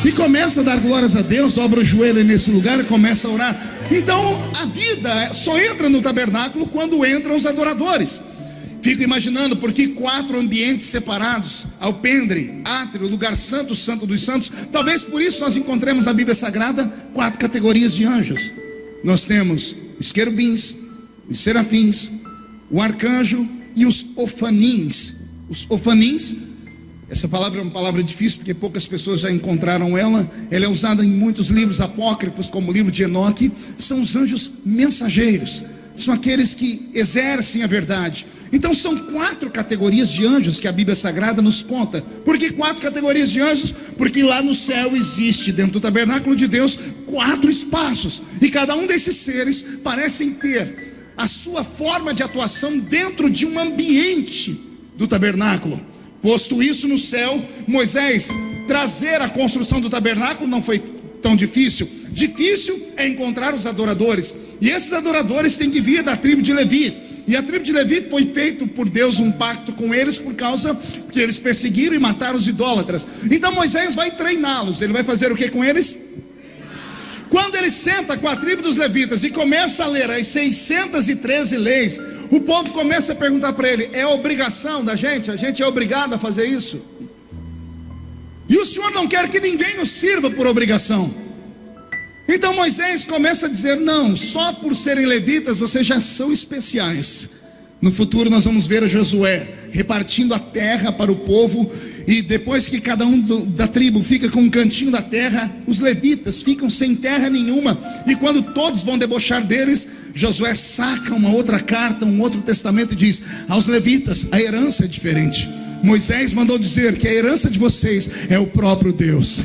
e começa a dar glórias a Deus, dobra o joelho nesse lugar e começa a orar. Então a vida só entra no tabernáculo quando entram os adoradores. Fico imaginando porque 4 ambientes separados: alpendre, átrio, lugar santo, santo dos santos. Talvez por isso nós encontremos na Bíblia Sagrada 4 categorias de anjos. Nós temos os querubins, os serafins, o arcanjo e os ofanins. Os ofanins, essa palavra é uma palavra difícil porque poucas pessoas já encontraram ela. Ela é usada em muitos livros apócrifos, como o livro de Enoque. São os anjos mensageiros, são aqueles que exercem a verdade. Então são 4 categorias de anjos que a Bíblia Sagrada nos conta. Por que 4 categorias de anjos? Porque lá no céu existe, dentro do tabernáculo de Deus, 4 espaços, e cada um desses seres parecem ter a sua forma de atuação dentro de um ambiente do tabernáculo. Posto isso no céu, Moisés trazer a construção do tabernáculo não foi tão difícil. Difícil é encontrar os adoradores, e esses adoradores têm que vir da tribo de Levi. E a tribo de Levi foi feito por Deus um pacto com eles, por causa que eles perseguiram e mataram os idólatras. Então Moisés vai treiná-los. Ele vai fazer o que com eles? Quando ele senta com a tribo dos levitas e começa a ler as 613 leis, o povo começa a perguntar para ele: é obrigação da gente? A gente é obrigado a fazer isso? E o Senhor não quer que ninguém nos sirva por obrigação. Então Moisés começa a dizer: não, só por serem levitas vocês já são especiais. No futuro nós vamos ver a Josué repartindo a terra para o povo, e depois que cada um da tribo fica com um cantinho da terra, os levitas ficam sem terra nenhuma. E quando todos vão debochar deles, Josué saca uma outra carta, um outro testamento, e diz: aos levitas a herança é diferente. Moisés mandou dizer que a herança de vocês é o próprio Deus,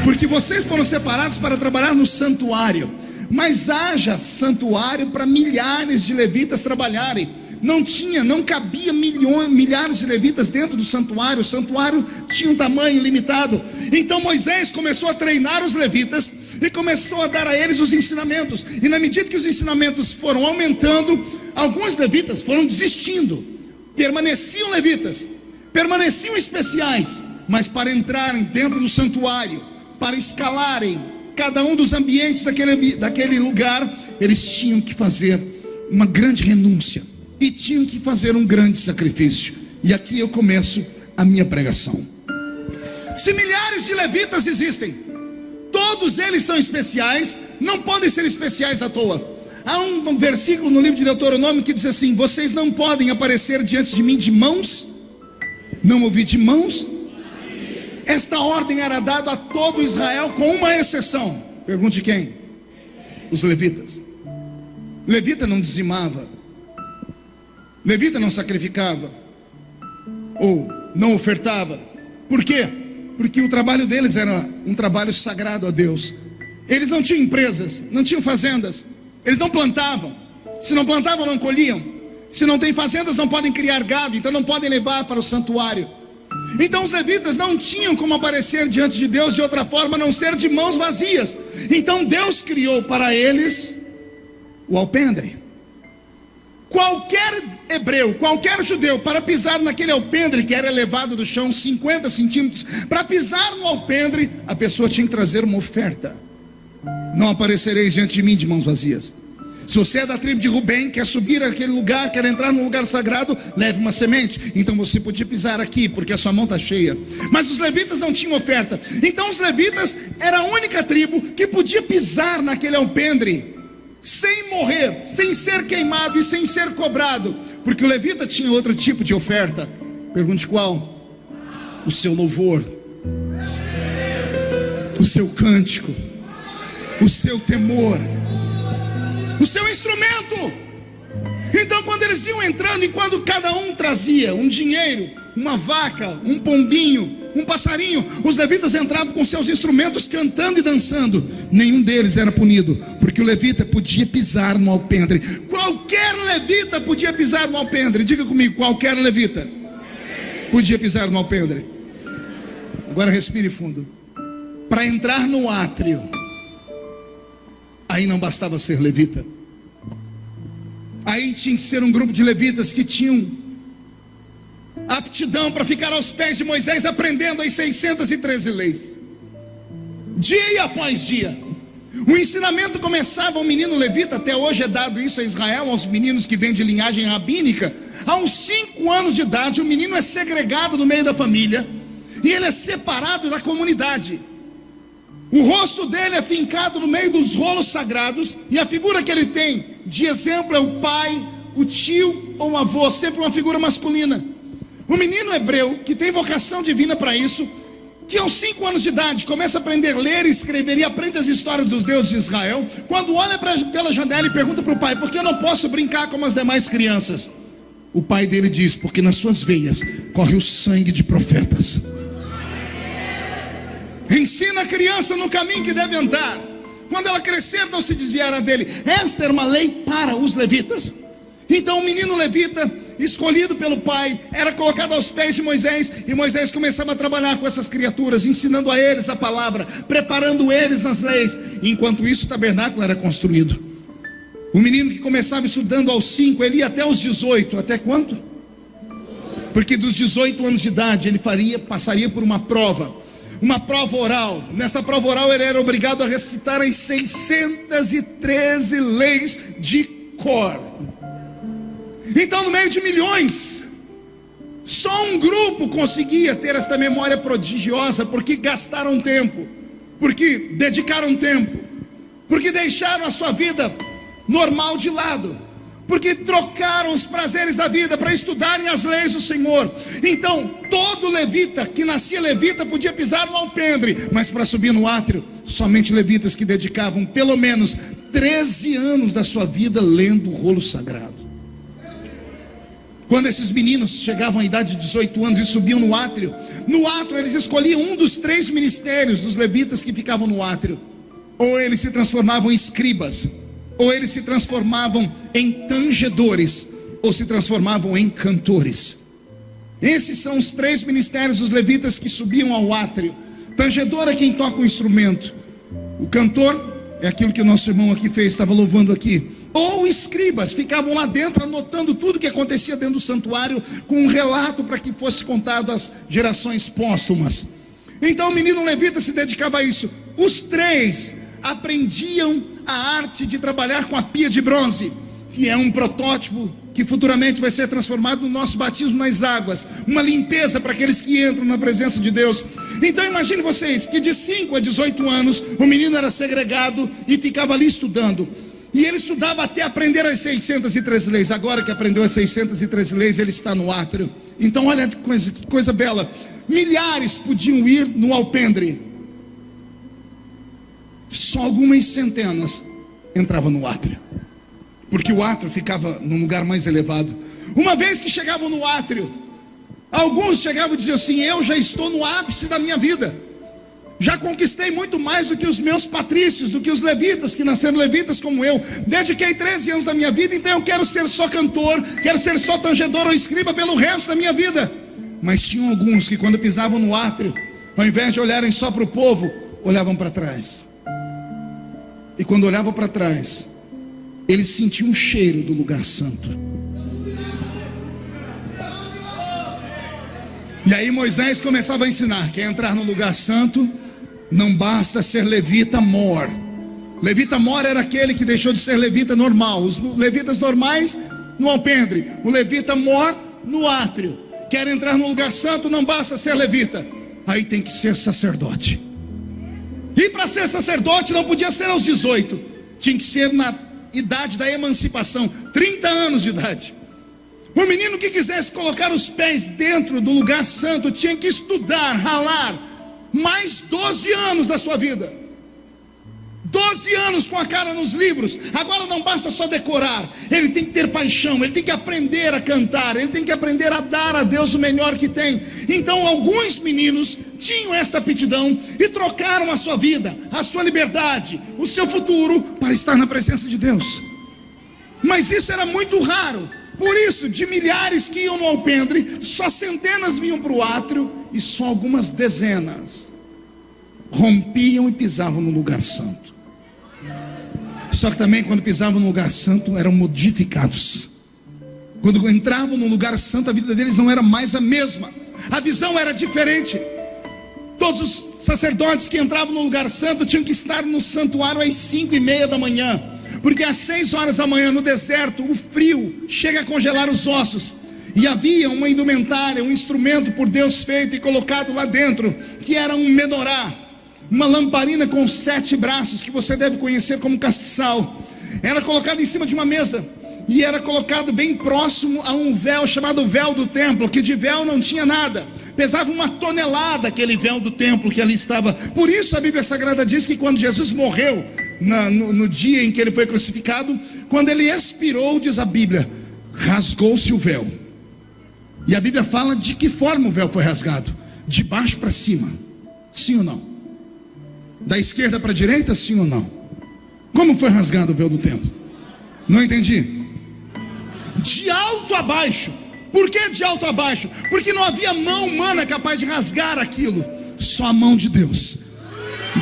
porque vocês foram separados para trabalhar no santuário. Mas haja santuário para milhares de levitas trabalharem. Não cabia milhares de levitas dentro do santuário. O santuário tinha um tamanho limitado. Então Moisés começou a treinar os levitas e começou a dar a eles os ensinamentos. E na medida que os ensinamentos foram aumentando, alguns levitas foram desistindo. Permaneciam levitas, permaneciam especiais, mas para entrarem dentro do santuário, para escalarem cada um dos ambientes daquele lugar, eles tinham que fazer uma grande renúncia e tinham que fazer um grande sacrifício. E aqui eu começo a minha pregação. Se milhares de levitas existem, todos eles são especiais, não podem ser especiais à toa. Há um versículo no livro de Deuteronômio que diz assim: vocês não podem aparecer diante de mim de mãos, não ouvi de mãos. Esta ordem era dada a todo Israel, com uma exceção. Pergunte quem? os levitas. Levita não dizimava, levita não sacrificava, ou não ofertava. Por quê? Porque o trabalho deles era um trabalho sagrado a Deus. Eles não tinham empresas, não tinham fazendas, eles não plantavam. Se não plantavam, não colhiam. Se não tem fazendas, não podem criar gado, então não podem levar para o santuário. Então os levitas não tinham como aparecer diante de Deus de outra forma a não ser de mãos vazias. Então Deus criou para eles o alpendre. Qualquer hebreu, qualquer judeu, para pisar naquele alpendre que era elevado do chão 50 centímetros, para pisar no alpendre, a pessoa tinha que trazer uma oferta. Não aparecereis diante de mim de mãos vazias. Se você é da tribo de Rubem, quer subir àquele lugar, quer entrar num lugar sagrado, leve uma semente. Então você podia pisar aqui, porque a sua mão está cheia. Mas os levitas não tinham oferta. Então os levitas era a única tribo que podia pisar naquele alpendre sem morrer, sem ser queimado e sem ser cobrado. Porque o levita tinha outro tipo de oferta. Pergunte qual? O seu louvor, o seu cântico, o seu temor, o seu instrumento. Então quando eles iam entrando, e quando cada um trazia um dinheiro, uma vaca, um pombinho, um passarinho, os levitas entravam com seus instrumentos cantando e dançando. Nenhum deles era punido, porque o levita podia pisar no alpendre. Qualquer levita podia pisar no alpendre. Diga comigo, qualquer levita podia pisar no alpendre. Agora respire fundo. Para entrar no átrio, aí não bastava ser levita. Aí tinha que ser um grupo de levitas que tinham aptidão para ficar aos pés de Moisés, aprendendo as 613 leis, dia após dia. O ensinamento começava, o menino levita, até hoje é dado isso a Israel, aos meninos que vêm de linhagem rabínica. Aos 5 anos de idade, o menino é segregado no meio da família, e ele é separado da comunidade. O rosto dele é fincado no meio dos rolos sagrados, e a figura que ele tem de exemplo é o pai, o tio ou o avô, sempre uma figura masculina. O menino hebreu, que tem vocação divina para isso, que aos 5 anos de idade começa a aprender a ler e escrever, e aprende as histórias dos deuses de Israel, quando olha pela janela e pergunta para o pai: por que eu não posso brincar como as demais crianças? O pai dele diz: porque nas suas veias corre o sangue de profetas. Ensina a criança no caminho que deve andar, quando ela crescer não se desviará dele. Esta era uma lei para os levitas. Então o menino levita, escolhido pelo pai, era colocado aos pés de Moisés, e Moisés começava a trabalhar com essas criaturas, ensinando a eles a palavra, preparando eles nas leis. Enquanto isso, o tabernáculo era construído. O menino que começava estudando aos 5, ele ia até os 18. Até quanto? Porque dos 18 anos de idade ele passaria por uma prova oral. Nessa prova oral ele era obrigado a recitar as 613 leis de cor. Então, no meio de milhões, só um grupo conseguia ter esta memória prodigiosa, porque gastaram tempo, porque dedicaram tempo, porque deixaram a sua vida normal de lado, porque trocaram os prazeres da vida para estudarem as leis do Senhor. Então, todo levita que nascia levita podia pisar no alpendre, mas para subir no átrio, somente levitas que dedicavam pelo menos 13 anos da sua vida lendo o rolo sagrado. Quando esses meninos chegavam à idade de 18 anos e subiam no átrio eles escolhiam um dos 3 ministérios dos levitas que ficavam no átrio. Ou eles se transformavam em escribas, ou eles se transformavam em tangedores, ou se transformavam em cantores. Esses são os 3 ministérios dos levitas que subiam ao átrio. Tangedor é quem toca o instrumento. O cantor é aquilo que o nosso irmão aqui fez, estava louvando aqui. Ou escribas, ficavam lá dentro anotando tudo que acontecia dentro do santuário, com um relato para que fosse contado às gerações póstumas. Então o menino levita se dedicava a isso. Os 3 aprendiam a arte de trabalhar com a pia de bronze, que é um protótipo que futuramente vai ser transformado no nosso batismo nas águas, uma limpeza para aqueles que entram na presença de Deus. Então imagine vocês que de 5 a 18 anos o menino era segregado e ficava ali estudando. E ele estudava até aprender as 613 leis. Agora que aprendeu as 613 leis, ele está no átrio. Então olha que coisa bela. Milhares podiam ir no alpendre. Só algumas centenas entrava no átrio, porque o átrio ficava num lugar mais elevado. Uma vez que chegavam no átrio, alguns chegavam e diziam assim: eu já estou no ápice da minha vida, já conquistei muito mais do que os meus patrícios, do que os levitas, que nasceram levitas como eu. Dediquei 13 anos da minha vida, então eu quero ser só cantor, quero ser só tangedor ou escriba pelo resto da minha vida. Mas tinham alguns que quando pisavam no átrio, ao invés de olharem só para o povo, olhavam para trás. E quando olhavam para trás, eles sentiam um cheiro do lugar santo. E aí Moisés começava a ensinar: quer entrar no lugar santo, não basta ser levita mor. Levita mor era aquele que deixou de ser levita normal. Os levitas normais no alpendre, o levita mor no átrio. Quer entrar no lugar santo, não basta ser levita, aí tem que ser sacerdote. E para ser sacerdote não podia ser aos 18, tinha que ser na idade da emancipação, 30 anos de idade. O menino que quisesse colocar os pés dentro do lugar santo tinha que estudar, ralar mais 12 anos da sua vida. 12 anos com a cara nos livros. Agora não basta só decorar, ele tem que ter paixão, ele tem que aprender a cantar, ele tem que aprender a dar a Deus o melhor que tem. Então alguns meninos tinham esta aptidão e trocaram a sua vida, a sua liberdade, o seu futuro para estar na presença de Deus. Mas isso era muito raro. Por isso, de milhares que iam no alpendre, só centenas vinham para o átrio e só algumas dezenas rompiam e pisavam no lugar santo. Só que também quando pisavam no lugar santo eram modificados. Quando entravam no lugar santo, a vida deles não era mais a mesma, a visão era diferente. Todos os sacerdotes que entravam no lugar santo tinham que estar no santuário às 5:30 da manhã, porque às 6 horas da manhã no deserto o frio chega a congelar os ossos. E havia uma indumentária, um instrumento por Deus feito e colocado lá dentro, que era um menorá, uma lamparina com 7 braços, que você deve conhecer como castiçal. Era colocado em cima de uma mesa e era colocado bem próximo a um véu chamado véu do templo, que de véu não tinha nada. Pesava 1 tonelada aquele véu do templo que ali estava. Por isso a Bíblia Sagrada diz que quando Jesus morreu, no dia em que ele foi crucificado, quando ele expirou, diz a Bíblia, rasgou-se o véu. E a Bíblia fala de que forma o véu foi rasgado: de baixo para cima, sim ou não? Da esquerda para a direita, sim ou não? Como foi rasgado o véu do templo? Não entendi. De alto a baixo. Por que de alto a baixo? Porque não havia mão humana capaz de rasgar aquilo, só a mão de Deus.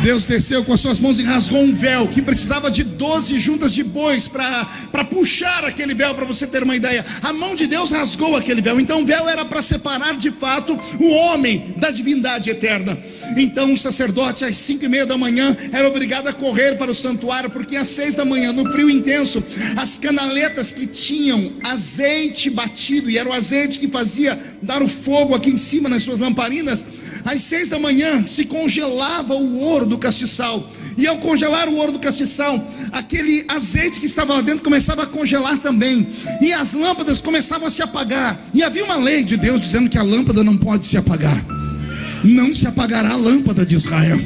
Deus desceu com as suas mãos e rasgou um véu que precisava de 12 juntas de bois para puxar aquele véu, para você ter uma ideia. A mão de Deus rasgou aquele véu. Então o véu era para separar de fato o homem da divindade eterna. Então o sacerdote às 5:30 da manhã era obrigado a correr para o santuário, porque às 6 da manhã, no frio intenso, as canaletas que tinham azeite batido, e era o azeite que fazia dar o fogo aqui em cima nas suas lamparinas, às 6 da manhã se congelava o ouro do castiçal. E ao congelar o ouro do castiçal, aquele azeite que estava lá dentro começava a congelar também. E as lâmpadas começavam a se apagar. E havia uma lei de Deus dizendo que a lâmpada não pode se apagar. Não se apagará a lâmpada de Israel.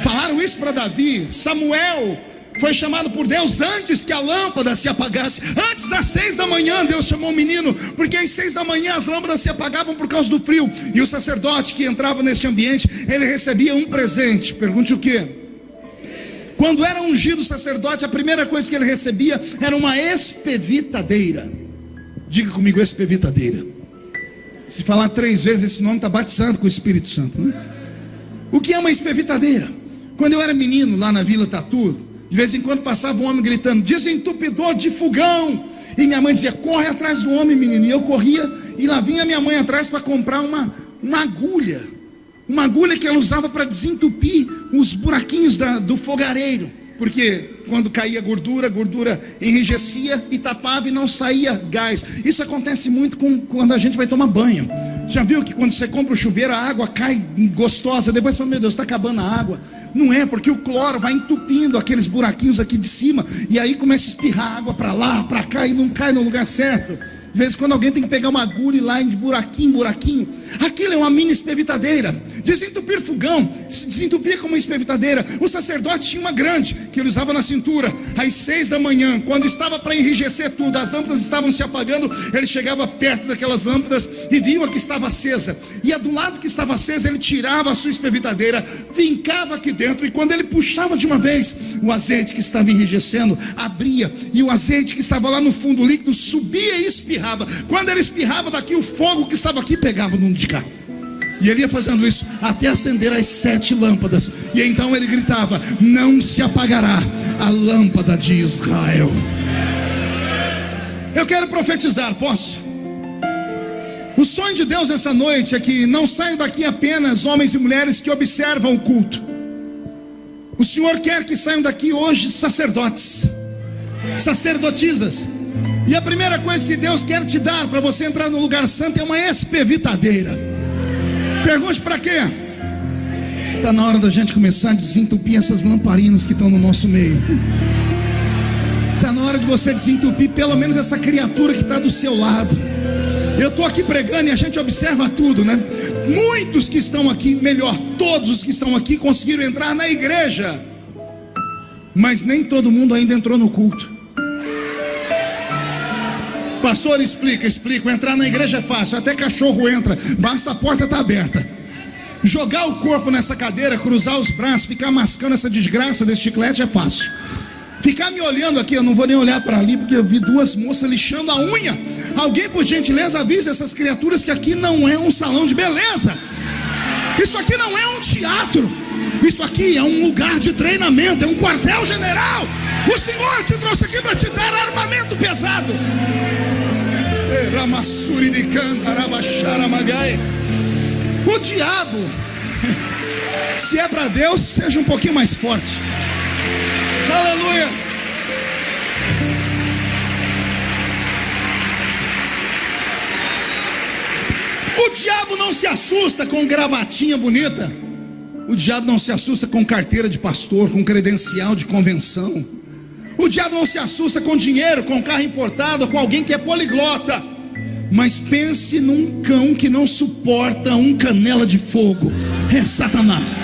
Falaram isso para Davi. Samuel foi chamado por Deus antes que a lâmpada se apagasse. Antes das 6 da manhã Deus chamou o menino, porque às 6 da manhã as lâmpadas se apagavam por causa do frio. E o sacerdote que entrava neste ambiente, ele recebia um presente. Pergunte o quê? Quando era ungido o sacerdote, a primeira coisa que ele recebia era uma espevitadeira. Diga comigo, espevitadeira. Se falar 3 vezes esse nome, está batizado com o Espírito Santo, né? O que é uma espevitadeira? Quando eu era menino lá na Vila Tatu, de vez em quando passava um homem gritando, desentupidor de fogão. E minha mãe dizia, corre atrás do homem, menino. E eu corria, e lá vinha minha mãe atrás para comprar uma agulha. Uma agulha que ela usava para desentupir os buraquinhos do fogareiro. Porque quando caía gordura, a gordura enrijecia e tapava e não saía gás. Isso acontece muito quando a gente vai tomar banho. Já viu que quando você compra o chuveiro, a água cai gostosa, depois você fala, meu Deus, está acabando a água. Não é, porque o cloro vai entupindo aqueles buraquinhos aqui de cima, e aí começa a espirrar água para lá, para cá, e não cai no lugar certo. De vez em quando alguém tem que pegar uma agulha e ir lá de buraquinho em buraquinho. Aquilo é uma mini espevitadeira. Desentupir fogão, se desentupir como uma espevitadeira. O sacerdote tinha uma grande, que ele usava na cintura. Às 6 da manhã, quando estava para enrijecer tudo, as lâmpadas estavam se apagando, ele chegava perto daquelas lâmpadas e viu a que estava acesa. E a do lado que estava acesa, ele tirava a sua espevitadeira, vincava aqui dentro, e quando ele puxava de uma vez, o azeite que estava enrijecendo abria, e o azeite que estava lá no fundo líquido subia e espirrava. Quando ele espirrava daqui, o fogo que estava aqui pegava no de cá. E ele ia fazendo isso até acender as 7 lâmpadas. E então ele gritava: não se apagará a lâmpada de Israel. Eu quero profetizar, posso? O sonho de Deus essa noite é que não saiam daqui apenas homens e mulheres que observam o culto. O Senhor quer que saiam daqui hoje sacerdotes, sacerdotisas. E a primeira coisa que Deus quer te dar para você entrar no lugar santo é uma espevitadeira. Pergunte para quê? Está na hora da gente começar a desentupir essas lamparinas que estão no nosso meio. Está na hora de você desentupir pelo menos essa criatura que está do seu lado. Eu estou aqui pregando e a gente observa tudo, né? Muitos que estão aqui, melhor, todos os que estão aqui conseguiram entrar na igreja, mas nem todo mundo ainda entrou no culto. Pastor, explica. Entrar na igreja é fácil, até cachorro entra, basta a porta estar aberta. Jogar o corpo nessa cadeira, cruzar os braços, ficar mascando essa desgraça desse chiclete é fácil. Ficar me olhando aqui, eu não vou nem olhar para ali, porque eu vi 2 moças lixando a unha. Alguém, por gentileza, avise essas criaturas que aqui não é um salão de beleza. Isso aqui não é um teatro. Isso aqui é um lugar de treinamento, é um quartel-general. O Senhor te trouxe aqui para te dar armamento pesado. O diabo, se é para Deus, seja um pouquinho mais forte. Aleluia. O diabo não se assusta com gravatinha bonita. O diabo não se assusta com carteira de pastor, com credencial de convenção. O diabo não se assusta com dinheiro, com carro importado, com alguém que é poliglota. Mas pense num cão que não suporta um canela de fogo. É Satanás.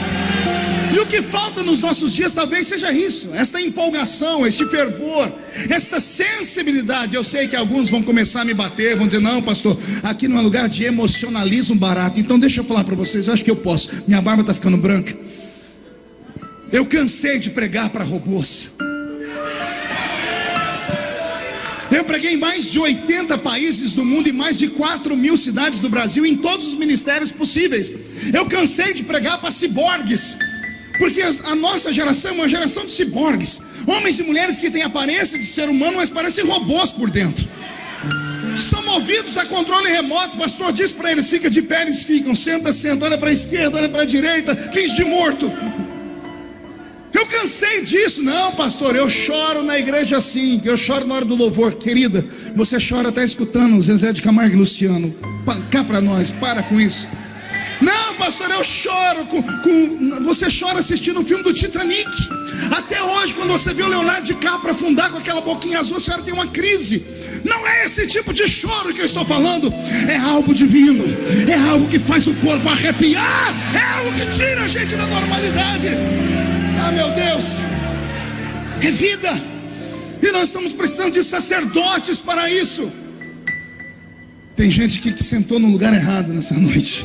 E o que falta nos nossos dias talvez seja isso, esta empolgação, este fervor, esta sensibilidade. Eu sei que alguns vão começar a me bater, vão dizer: não, pastor, aqui não é lugar de emocionalismo barato. Então deixa eu falar para vocês, eu acho que eu posso. Minha barba está ficando branca. Eu cansei de pregar para robôs. Eu preguei em mais de 80 países do mundo e mais de 4.000 cidades do Brasil, em todos os ministérios possíveis. Eu cansei de pregar para ciborgues, porque a nossa geração é uma geração de ciborgues. Homens e mulheres que têm aparência de ser humano, mas parecem robôs por dentro. São movidos a controle remoto. O pastor diz para eles: fica de pé, eles ficam. Senta, olha para a esquerda, olha para a direita, finge de morto. Eu cansei disso. Não, pastor, eu choro na igreja assim, eu choro na hora do louvor. Querida, você chora até escutando Zezé de Camargo e Luciano. Cá para nós, para com isso. Não, pastor, eu choro você chora assistindo um filme do Titanic. Até hoje, quando você vê o Leonardo DiCaprio afundar com aquela boquinha azul, a senhora tem uma crise. Não é esse tipo de choro que eu estou falando. É algo divino, é algo que faz o corpo arrepiar, é algo que tira a gente da normalidade. Ah, meu Deus, é vida. E nós estamos precisando de sacerdotes para isso. Tem gente que sentou no lugar errado nessa noite.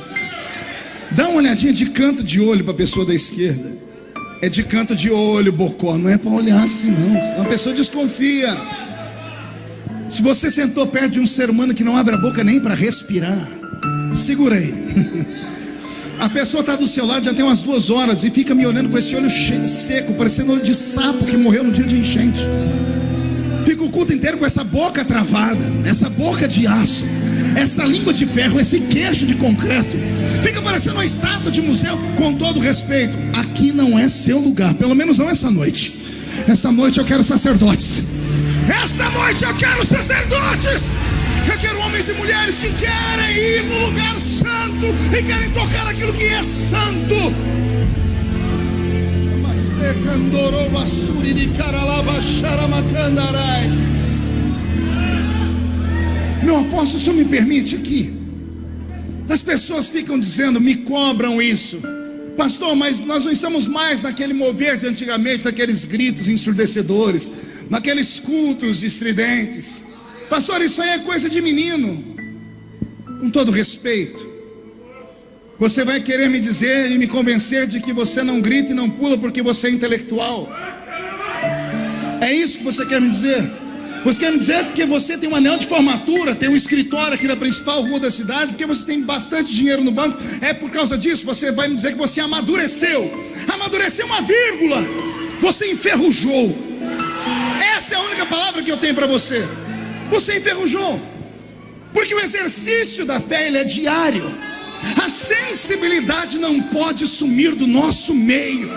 Dá uma olhadinha de canto de olho para a pessoa da esquerda. É de canto de olho, bocó. Não é para olhar assim não. A pessoa desconfia. Se você sentou perto de um ser humano que não abre a boca nem para respirar, segura aí. A pessoa está do seu lado já tem umas 2 horas e fica me olhando com esse olho seco, parecendo olho de sapo que morreu no dia de enchente. Fica o culto inteiro com essa boca travada, essa boca de aço, essa língua de ferro, esse queixo de concreto. Fica parecendo uma estátua de museu. Com todo respeito, aqui não é seu lugar, pelo menos não essa noite. Esta noite eu quero sacerdotes. Esta noite eu quero sacerdotes. Eu quero homens e mulheres que querem ir no lugar santo e querem tocar aquilo que é santo. Meu apóstolo, o senhor me permite aqui? As pessoas ficam dizendo, me cobram isso. Pastor, mas nós não estamos mais naquele mover de antigamente, naqueles gritos ensurdecedores, naqueles cultos estridentes. Pastor, isso aí é coisa de menino. Com todo respeito, você vai querer me dizer e me convencer de que você não grita e não pula porque você é intelectual? É isso que você quer me dizer? Você quer me dizer porque você tem um anel de formatura, tem um escritório aqui na principal rua da cidade, porque você tem bastante dinheiro no banco, é por causa disso? Você vai me dizer que você amadureceu? Amadureceu uma vírgula. Você enferrujou. Essa é a única palavra que eu tenho para você. Você enferrujou. Porque o exercício da fé, ele é diário. A sensibilidade não pode sumir do nosso meio.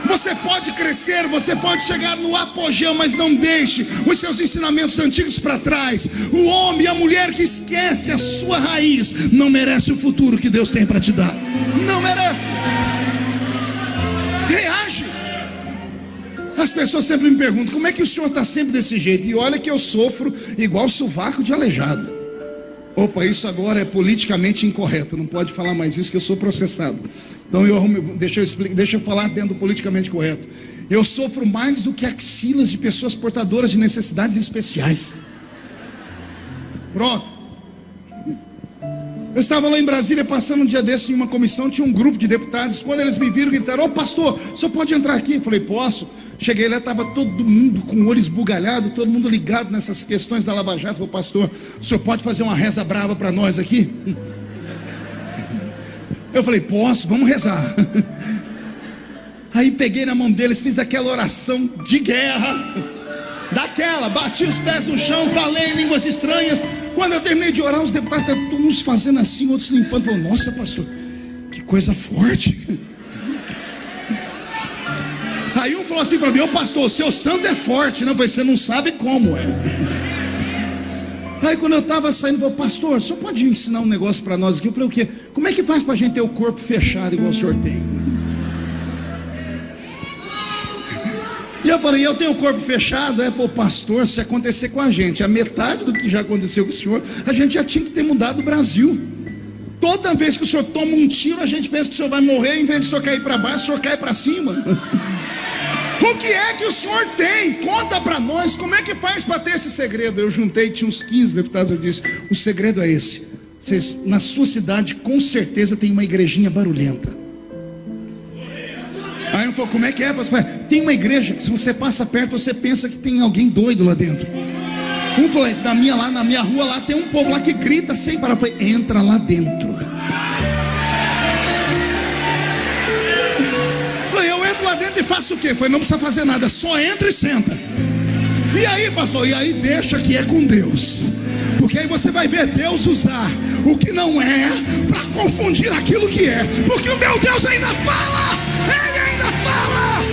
Você pode crescer, você pode chegar no apogeu, mas não deixe os seus ensinamentos antigos para trás. O homem e a mulher que esquece a sua raiz não merece o futuro que Deus tem para te dar. Não merece. Reage. As pessoas sempre me perguntam, como é que o senhor está sempre desse jeito? E olha que eu sofro igual sovaco de aleijado. Opa, isso agora é politicamente incorreto, não pode falar mais isso que eu sou processado. Então deixa eu falar dentro do politicamente correto. Eu sofro mais do que axilas de pessoas portadoras de necessidades especiais. Pronto. Eu estava lá em Brasília passando um dia desse em uma comissão, tinha um grupo de deputados. Quando eles me viram, gritaram, ô pastor, o senhor pode entrar aqui? Eu falei, posso. Cheguei lá, estava todo mundo com o olho esbugalhado, todo mundo ligado nessas questões da Lava Jato. Falei, pastor, o senhor pode fazer uma reza brava para nós aqui? Eu falei, posso, vamos rezar. Aí peguei na mão deles, fiz aquela oração de guerra, daquela, bati os pés no chão, falei em línguas estranhas. Quando eu terminei de orar, os deputados estavam uns fazendo assim, outros limpando. Falaram, nossa pastor, que coisa forte. Aí um falou assim para mim, ô pastor, o seu santo é forte, né? Eu falei, você não sabe como é. Aí quando eu estava saindo, eu falei, pastor, o senhor pode ensinar um negócio para nós aqui? Eu falei, o quê? Como é que faz para a gente ter o corpo fechado igual o senhor tem? E eu falei, eu tenho o corpo fechado? É, pô, pastor, se acontecer com a gente a metade do que já aconteceu com o senhor, a gente já tinha que ter mudado o Brasil. Toda vez que o senhor toma um tiro, a gente pensa que o senhor vai morrer, em vez de o senhor cair para baixo, o senhor cai para cima. O que é que o senhor tem? Conta para nós, como é que faz para ter esse segredo? Eu juntei, tinha uns 15 deputados, eu disse, o segredo é esse. Vocês, na sua cidade, com certeza tem uma igrejinha barulhenta. Aí eu falei, como é que é, pastor? Tem uma igreja que se você passa perto, você pensa que tem alguém doido lá dentro. Um falou, na minha rua lá tem um povo lá que grita sem parar. Eu falei, entra lá dentro. Eu entro lá dentro e faço o quê? Eu falei, não precisa fazer nada, só entra e senta. E aí, pastor? E aí deixa que é com Deus. Porque aí você vai ver Deus usar o que não é para confundir aquilo que é. Porque o meu Deus ainda fala. Ele ainda fala.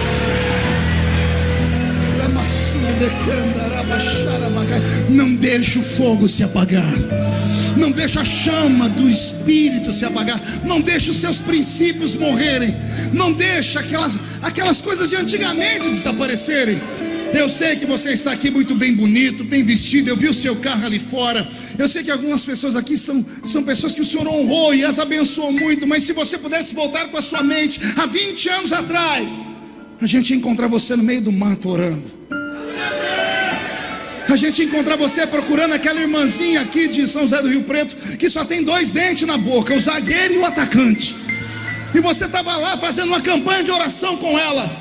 Não deixa o fogo se apagar. Não deixa a chama do Espírito se apagar. Não deixa os seus princípios morrerem. Não deixa aquelas coisas de antigamente desaparecerem. Eu sei que você está aqui muito bem bonito, bem vestido. Eu vi o seu carro ali fora. Eu sei que algumas pessoas aqui são pessoas que o Senhor honrou e as abençoou muito. Mas se você pudesse voltar com a sua mente há 20 anos atrás, a gente ia encontrar você no meio do mato orando. A gente ia encontrar você procurando aquela irmãzinha aqui de São José do Rio Preto, que só tem 2 dentes na boca, o zagueiro e o atacante. E você estava lá fazendo uma campanha de oração com ela.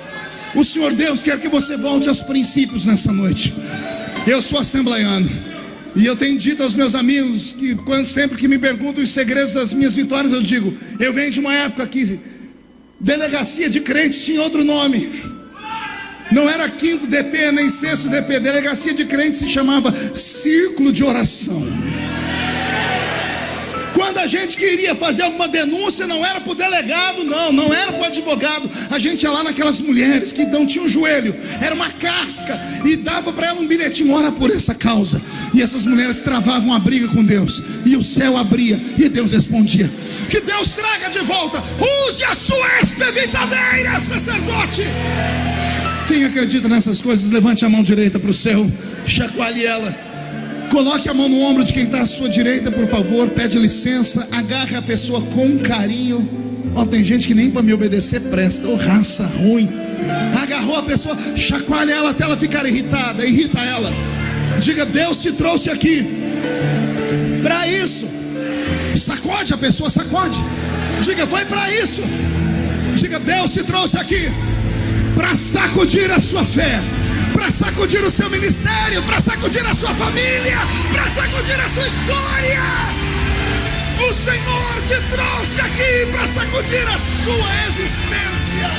O Senhor Deus quer que você volte aos princípios nessa noite. Eu sou assembleiano e eu tenho dito aos meus amigos que sempre que me perguntam os segredos das minhas vitórias, eu digo, eu venho de uma época que delegacia de crentes tinha outro nome. Não era 5º DP nem 6º DP. Delegacia de crentes se chamava Círculo de Oração. Quando a gente queria fazer alguma denúncia, não era para o delegado, não era para o advogado. A gente ia lá naquelas mulheres que não tinham joelho, era uma casca, e dava para ela um bilhetinho, ora por essa causa. E essas mulheres travavam a briga com Deus, e o céu abria, e Deus respondia. Que Deus traga de volta. Use a sua espevitadeira, sacerdote. Quem acredita nessas coisas, levante a mão direita para o céu, chacoalhe ela. Coloque a mão no ombro de quem está à sua direita, por favor. Pede licença, agarre a pessoa com carinho. Ó, tem gente que nem para me obedecer presta. Ô, raça ruim. Agarrou a pessoa, chacoalha ela até ela ficar irritada. Irrita ela. Diga: Deus te trouxe aqui para isso. Sacode a pessoa, sacode. Diga: foi para isso. Diga: Deus te trouxe aqui para sacudir a sua fé, para sacudir o seu ministério, para sacudir a sua família, para sacudir a sua história. O Senhor te trouxe aqui para sacudir a sua existência.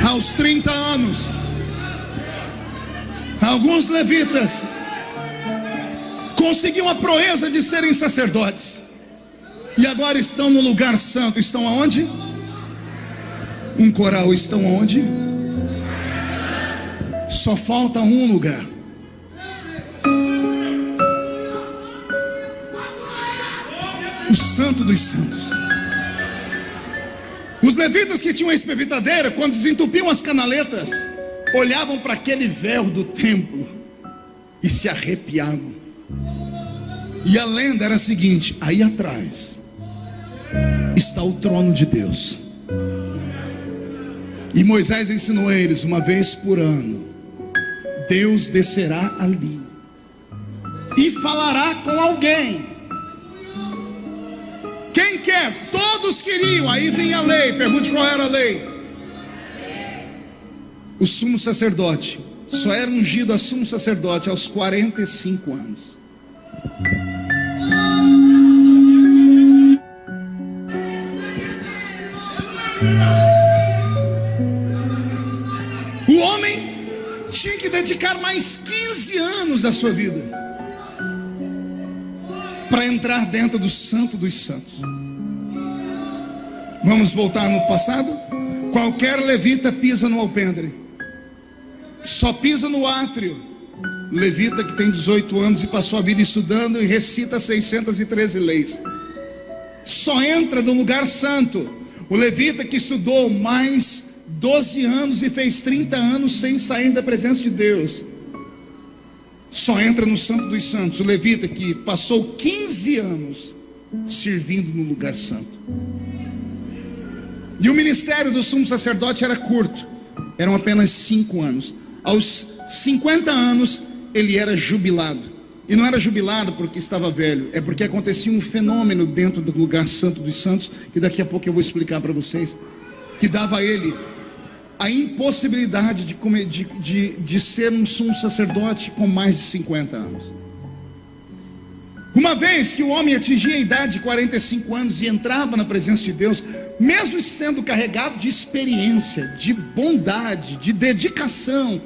Aos 30 anos, alguns levitas conseguiam a proeza de serem sacerdotes, e agora estão no lugar santo. Estão aonde? Um coral. Estão aonde? Só falta um lugar. O Santo dos Santos. Os levitas que tinham a espevitadeira, quando desentupiam as canaletas, olhavam para aquele véu do templo e se arrepiavam. E a lenda era a seguinte: aí atrás está o trono de Deus. E Moisés ensinou a eles: uma vez por ano Deus descerá ali e falará com alguém. Quem quer? Todos queriam. Aí vem a lei. Pergunte qual era a lei. O sumo sacerdote só era ungido a sumo sacerdote aos 45 anos. O homem tinha que dedicar mais 15 anos da sua vida para entrar dentro do Santo dos Santos. Vamos voltar no passado? Qualquer levita pisa no alpendre. Só pisa no átrio levita que tem 18 anos e passou a vida estudando e recita 613 leis. Só entra no lugar santo o levita que estudou mais 12 anos e fez 30 anos sem sair da presença de Deus. Só entra no Santo dos Santos o levita que passou 15 anos servindo no lugar santo. E o ministério do sumo sacerdote era curto, eram apenas 5 anos. Aos 50 anos ele era jubilado. E não era jubilado porque estava velho, é porque acontecia um fenômeno dentro do lugar santo dos santos, que daqui a pouco eu vou explicar para vocês, que dava a ele a impossibilidade de ser um sumo sacerdote com mais de 50 anos. Uma vez que o homem atingia a idade de 45 anos e entrava na presença de Deus, mesmo sendo carregado de experiência, de bondade, de dedicação,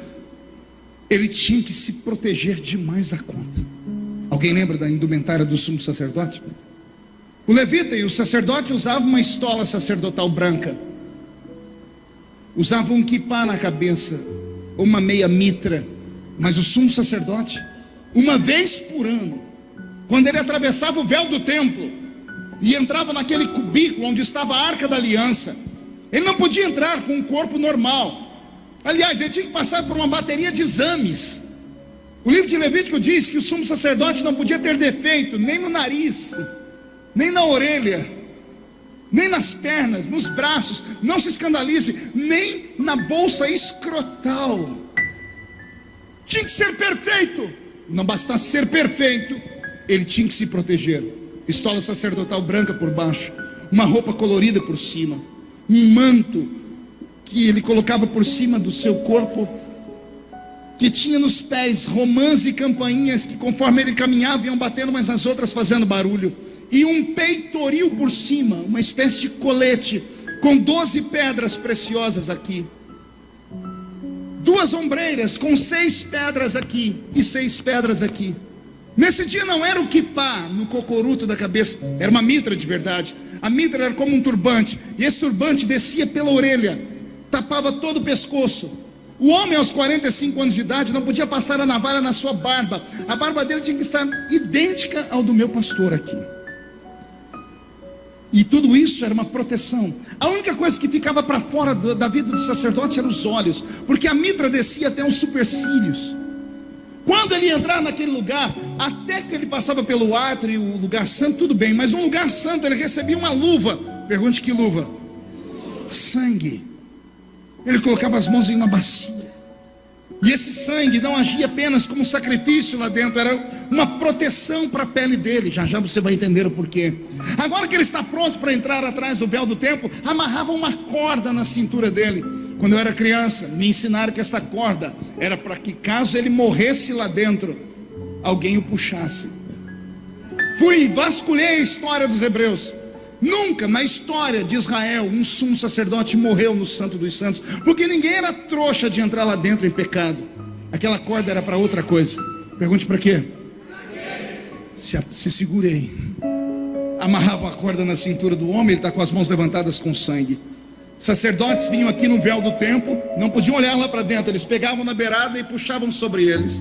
ele tinha que se proteger demais a conta. Alguém lembra da indumentária do sumo sacerdote? O levita e o sacerdote usavam uma estola sacerdotal branca, usavam um quipá na cabeça, ou uma meia mitra. Mas o sumo sacerdote, uma vez por ano, quando ele atravessava o véu do templo e entrava naquele cubículo onde estava a arca da aliança, ele não podia entrar com um corpo normal. Aliás, ele tinha que passar por uma bateria de exames. O livro de Levítico diz que o sumo sacerdote não podia ter defeito nem no nariz, nem na orelha, nem nas pernas, nos braços. Não se escandalize, nem na bolsa escrotal. Tinha que ser perfeito. Não bastasse ser perfeito, ele tinha que se proteger. Estola sacerdotal branca por baixo, uma roupa colorida por cima, um manto que ele colocava por cima do seu corpo, que tinha nos pés romãs e campainhas que, conforme ele caminhava, iam batendo umas nas outras, fazendo barulho, e um peitoril por cima, uma espécie de colete com 12 pedras preciosas aqui, 2 ombreiras com 6 pedras aqui e 6 pedras aqui. Nesse dia não era o quipá no cocoruto da cabeça, era uma mitra de verdade. A mitra era como um turbante, e esse turbante descia pela orelha, tapava todo o pescoço. O homem aos 45 anos de idade não podia passar a navalha na sua barba. A barba dele tinha que estar idêntica ao do meu pastor aqui. E tudo isso era uma proteção. A única coisa que ficava para fora da vida do sacerdote eram os olhos, porque a mitra descia até os supercílios. Quando ele ia entrar naquele lugar, até que ele passava pelo átrio, o lugar santo, tudo bem, mas um lugar santo ele recebia uma luva. Pergunte: que luva? Sangue. Ele colocava as mãos em uma bacia, e esse sangue não agia apenas como sacrifício lá dentro, era uma proteção para a pele dele. Já já você vai entender o porquê. Agora que ele está pronto para entrar atrás do véu do templo, amarrava uma corda na cintura dele. Quando eu era criança, me ensinaram que essa corda era para que, caso ele morresse lá dentro, alguém o puxasse. Vasculhei a história dos hebreus. Nunca na história de Israel um sumo sacerdote morreu no Santo dos Santos, porque ninguém era trouxa de entrar lá dentro em pecado. Aquela corda era para outra coisa. Pergunte: para quê? Se segurei. Amarravam a corda na cintura do homem, ele está com as mãos levantadas com sangue. Sacerdotes vinham aqui no véu do templo, não podiam olhar lá para dentro, eles pegavam na beirada e puxavam sobre eles.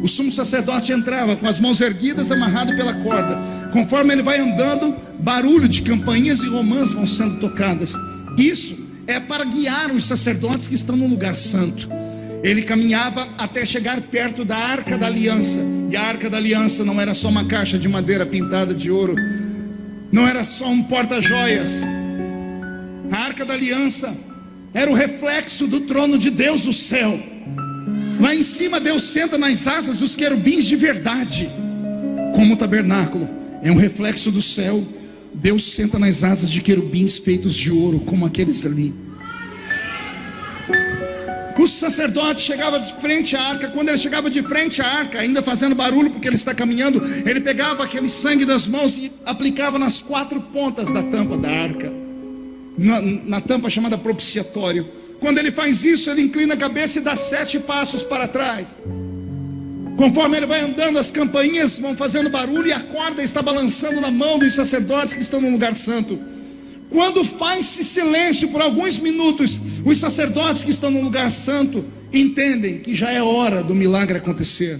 O sumo sacerdote entrava com as mãos erguidas, amarrado pela corda. Conforme ele vai andando, barulho de campainhas e romãs vão sendo tocadas. Isso é para guiar os sacerdotes que estão no lugar santo. Ele caminhava até chegar perto da Arca da Aliança. E a Arca da Aliança não era só uma caixa de madeira pintada de ouro, não era só um porta-joias. A Arca da Aliança era o reflexo do trono de Deus no céu. Lá em cima Deus senta nas asas dos querubins de verdade. Como o tabernáculo é um reflexo do céu, Deus senta nas asas de querubins feitos de ouro, como aqueles ali. O sacerdote chegava de frente à arca. Quando ele chegava de frente à arca, ainda fazendo barulho porque ele está caminhando, ele pegava aquele sangue das mãos e aplicava nas 4 pontas da tampa da arca, na tampa chamada propiciatório. Quando ele faz isso, ele inclina a cabeça e dá 7 passos para trás. Conforme ele vai andando, as campainhas vão fazendo barulho e a corda está balançando na mão dos sacerdotes que estão no lugar santo. Quando faz-se silêncio por alguns minutos, os sacerdotes que estão no lugar santo entendem que já é hora do milagre acontecer.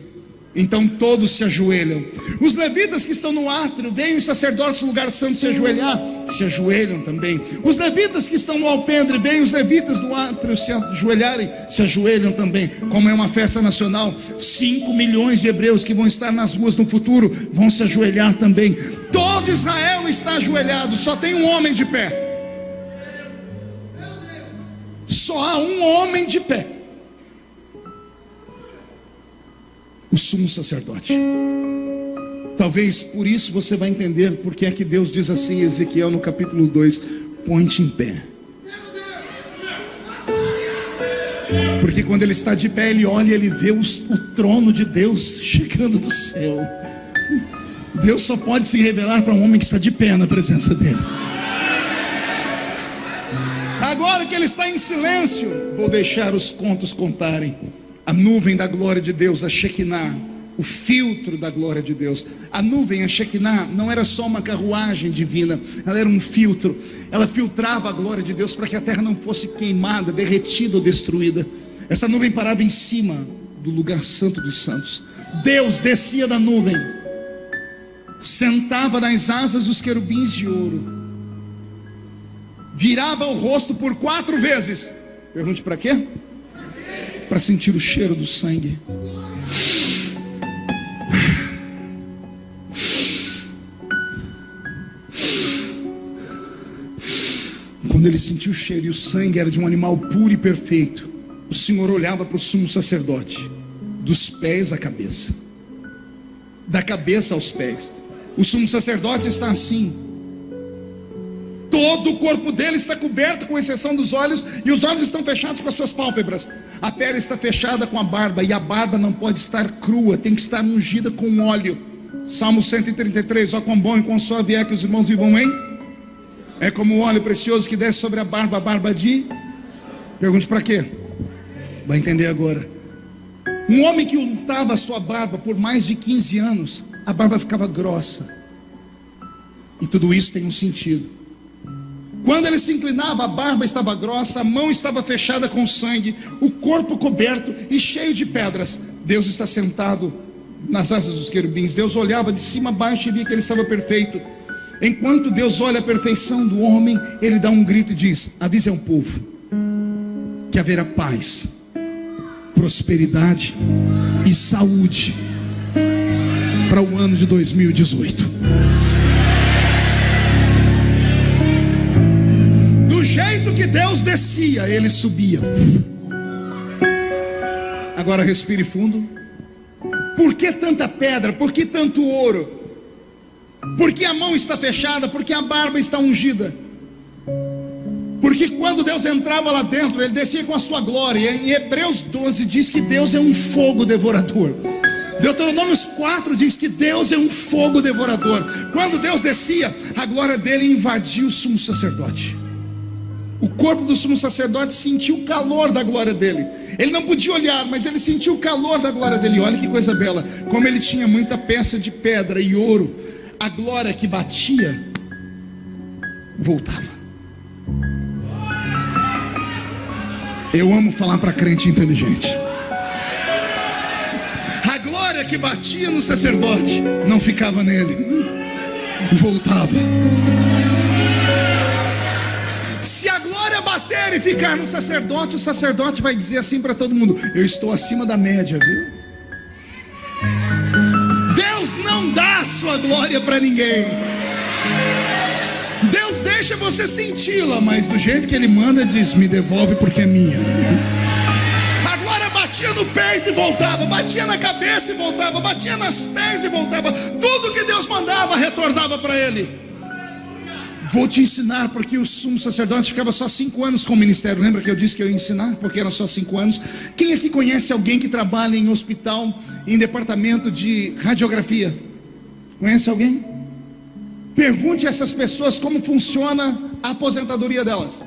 Então todos se ajoelham. Os levitas que estão no átrio veem os sacerdotes do lugar santo se ajoelhar, se ajoelham também. Os levitas que estão no alpendre veem os levitas do átrio se ajoelharem, se ajoelham também. Como é uma festa nacional, 5 milhões de hebreus que vão estar nas ruas no futuro vão se ajoelhar também. Todo Israel está ajoelhado, só tem um homem de pé. Só há um homem de pé: o sumo sacerdote. Talvez por isso você vai entender porque é que Deus diz assim em Ezequiel no capítulo 2: põe-te em pé. Porque quando ele está de pé, ele olha e ele vê o trono de Deus chegando do céu. Deus só pode se revelar para um homem que está de pé na presença dele. Agora que ele está em silêncio, vou deixar os contos contarem. A nuvem da glória de Deus, a Shekinah, o filtro da glória de Deus. A nuvem, a Shekinah, não era só uma carruagem divina, ela era um filtro. Ela filtrava a glória de Deus para que a terra não fosse queimada, derretida ou destruída. Essa nuvem parava em cima do lugar santo dos santos. Deus descia da nuvem, sentava nas asas dos querubins de ouro, virava o rosto por 4 vezes. Pergunte: para quê? Para sentir o cheiro do sangue. Quando ele sentiu o cheiro e o sangue era de um animal puro e perfeito, o Senhor olhava para o sumo sacerdote, dos pés à cabeça, da cabeça aos pés. O sumo sacerdote está assim, todo o corpo dele está coberto com exceção dos olhos, e os olhos estão fechados com as suas pálpebras. A pele está fechada com a barba, e a barba não pode estar crua, tem que estar ungida com óleo. Salmo 133: ó quão bom e quão suave é que os irmãos vivam em... É como o óleo precioso que desce sobre a barba de... Pergunte: para quê? Vai entender agora. Um homem que untava a sua barba por mais de 15 anos, a barba ficava grossa. E tudo isso tem um sentido. Quando ele se inclinava, a barba estava grossa, a mão estava fechada com sangue, o corpo coberto e cheio de pedras. Deus está sentado nas asas dos querubins. Deus olhava de cima a baixo e via que ele estava perfeito. Enquanto Deus olha a perfeição do homem, ele dá um grito e diz: avise ao povo que haverá paz, prosperidade e saúde para o ano de 2018. Do jeito que Deus descia, ele subia. Agora respire fundo. Por que tanta pedra? Por que tanto ouro? Por que a mão está fechada? Por que a barba está ungida? Porque quando Deus entrava lá dentro, ele descia com a sua glória. Em Hebreus 12 diz que Deus é um fogo devorador. Deuteronômio 4 diz que Deus é um fogo devorador. Quando Deus descia, a glória dele invadiu o sumo sacerdote. O corpo do sumo sacerdote sentiu o calor da glória dele. Ele não podia olhar, mas ele sentiu o calor da glória dele. Olha que coisa bela. Como ele tinha muita peça de pedra e ouro, a glória que batia voltava. Eu amo falar para crente inteligente. A glória que batia no sacerdote não ficava nele, voltava. Se a glória bater e ficar no sacerdote, o sacerdote vai dizer assim para todo mundo: eu estou acima da média, viu? Deus não dá a sua glória para ninguém. Deus deixa você senti-la, mas do jeito que ele manda, diz: me devolve porque é minha. A glória batia no peito e voltava, batia na cabeça e voltava, batia nas pés e voltava. Tudo que Deus mandava retornava para ele. Vou te ensinar, porque o sumo sacerdote ficava só 5 anos com o ministério. Lembra que eu disse que eu ia ensinar? Porque eram só 5 anos. Quem aqui conhece alguém que trabalha em hospital, em departamento de radiografia? Conhece alguém? Pergunte a essas pessoas como funciona a aposentadoria delas.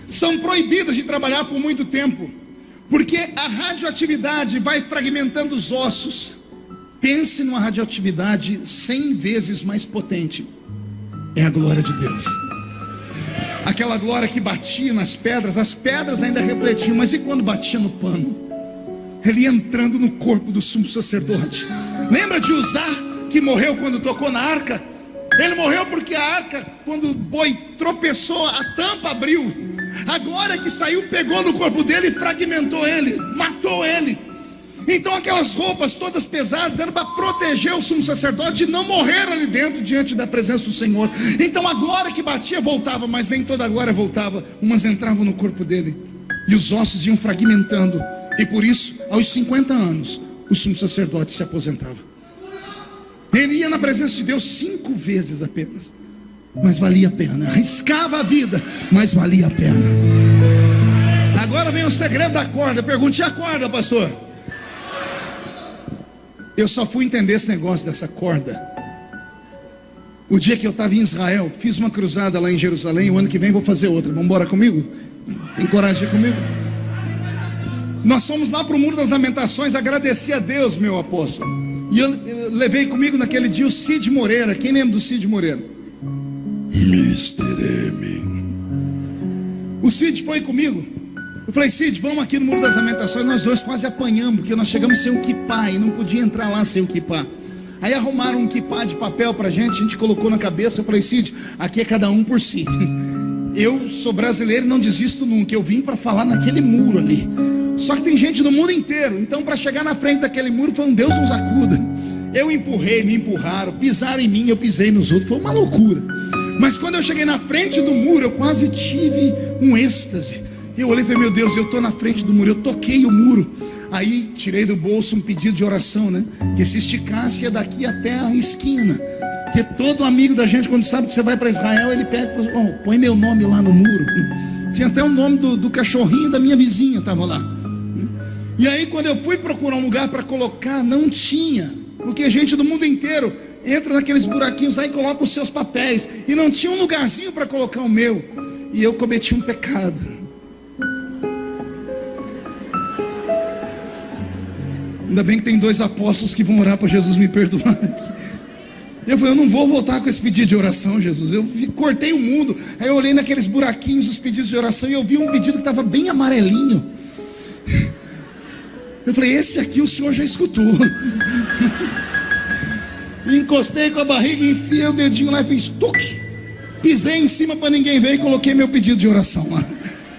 São proibidas de trabalhar por muito tempo, porque a radioatividade vai fragmentando os ossos. Pense numa radioatividade 100 vezes mais potente. É a glória de Deus. Aquela glória que batia nas pedras, as pedras ainda refletiam, mas e quando batia no pano? Ele ia entrando no corpo do sumo sacerdote. Lembra de Uzá, que morreu quando tocou na arca? Ele morreu porque a arca, quando o boi tropeçou, a tampa abriu. A glória que saiu pegou no corpo dele e fragmentou ele, matou ele. Então aquelas roupas todas pesadas eram para proteger o sumo sacerdote de não morrer ali dentro diante da presença do Senhor. Então a glória que batia voltava, mas nem toda a glória voltava. Umas entravam no corpo dele e os ossos iam fragmentando. E por isso, aos 50 anos, o sumo sacerdote se aposentava. Ele ia na presença de Deus 5 vezes apenas, mas valia a pena. Arriscava a vida, mas valia a pena. Agora vem o segredo da corda. Pergunte: e a corda, pastor? Eu só fui entender esse negócio dessa corda o dia que eu estava em Israel. Fiz uma cruzada lá em Jerusalém. O ano que vem vou fazer outra. Vamos embora comigo? Tem coragem de ir comigo? Nós fomos lá para o Muro das Lamentações agradecer a Deus, meu apóstolo. E eu levei comigo naquele dia o Cid Moreira. Quem lembra do Cid Moreira? Mr. M. O Cid foi comigo. Eu falei: Cid, vamos aqui no Muro das Lamentações. Nós dois quase apanhamos, porque nós chegamos sem um quipá e não podia entrar lá sem o quipá. Aí arrumaram um quipá de papel pra gente, a gente colocou na cabeça. Eu falei: Cid, aqui é cada um por si. Eu sou brasileiro e não desisto nunca. Eu vim para falar naquele muro ali. Só que tem gente do mundo inteiro. Então para chegar na frente daquele muro foi um Deus nos acuda. Eu empurrei, me empurraram, pisaram em mim, eu pisei nos outros. Foi uma loucura. Mas quando eu cheguei na frente do muro, eu quase tive um êxtase. Eu olhei e falei: meu Deus, eu estou na frente do muro. Eu toquei o muro. Aí tirei do bolso um pedido de oração, né? Que se esticasse ia daqui até a esquina. Porque todo amigo da gente, quando sabe que você vai para Israel, ele pede: oh, põe meu nome lá no muro. Tinha até o nome do cachorrinho da minha vizinha, estava lá. E aí quando eu fui procurar um lugar para colocar, não tinha. Porque gente do mundo inteiro entra naqueles buraquinhos aí e coloca os seus papéis. E não tinha um lugarzinho para colocar o meu. E eu cometi um pecado. Ainda bem que tem 2 apóstolos que vão orar para Jesus me perdoar. Eu falei, eu não vou voltar com esse pedido de oração, Jesus. Eu cortei o mundo. Aí eu olhei naqueles buraquinhos dos pedidos de oração e eu vi um pedido que estava bem amarelinho. Eu falei, esse aqui o Senhor já escutou. Encostei com a barriga, enfiei o dedinho lá e fiz tuque. Pisei em cima para ninguém ver e coloquei meu pedido de oração lá.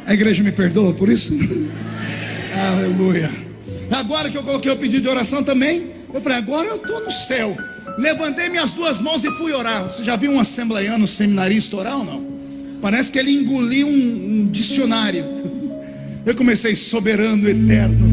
A igreja me perdoa por isso? Aleluia. Agora que eu coloquei o pedido de oração também, eu falei, agora eu estou no céu. Levantei minhas duas mãos e fui orar. Você já viu um assembleiano seminarista orar ou não? Parece que ele engoliu um dicionário. Eu comecei, soberano, eterno,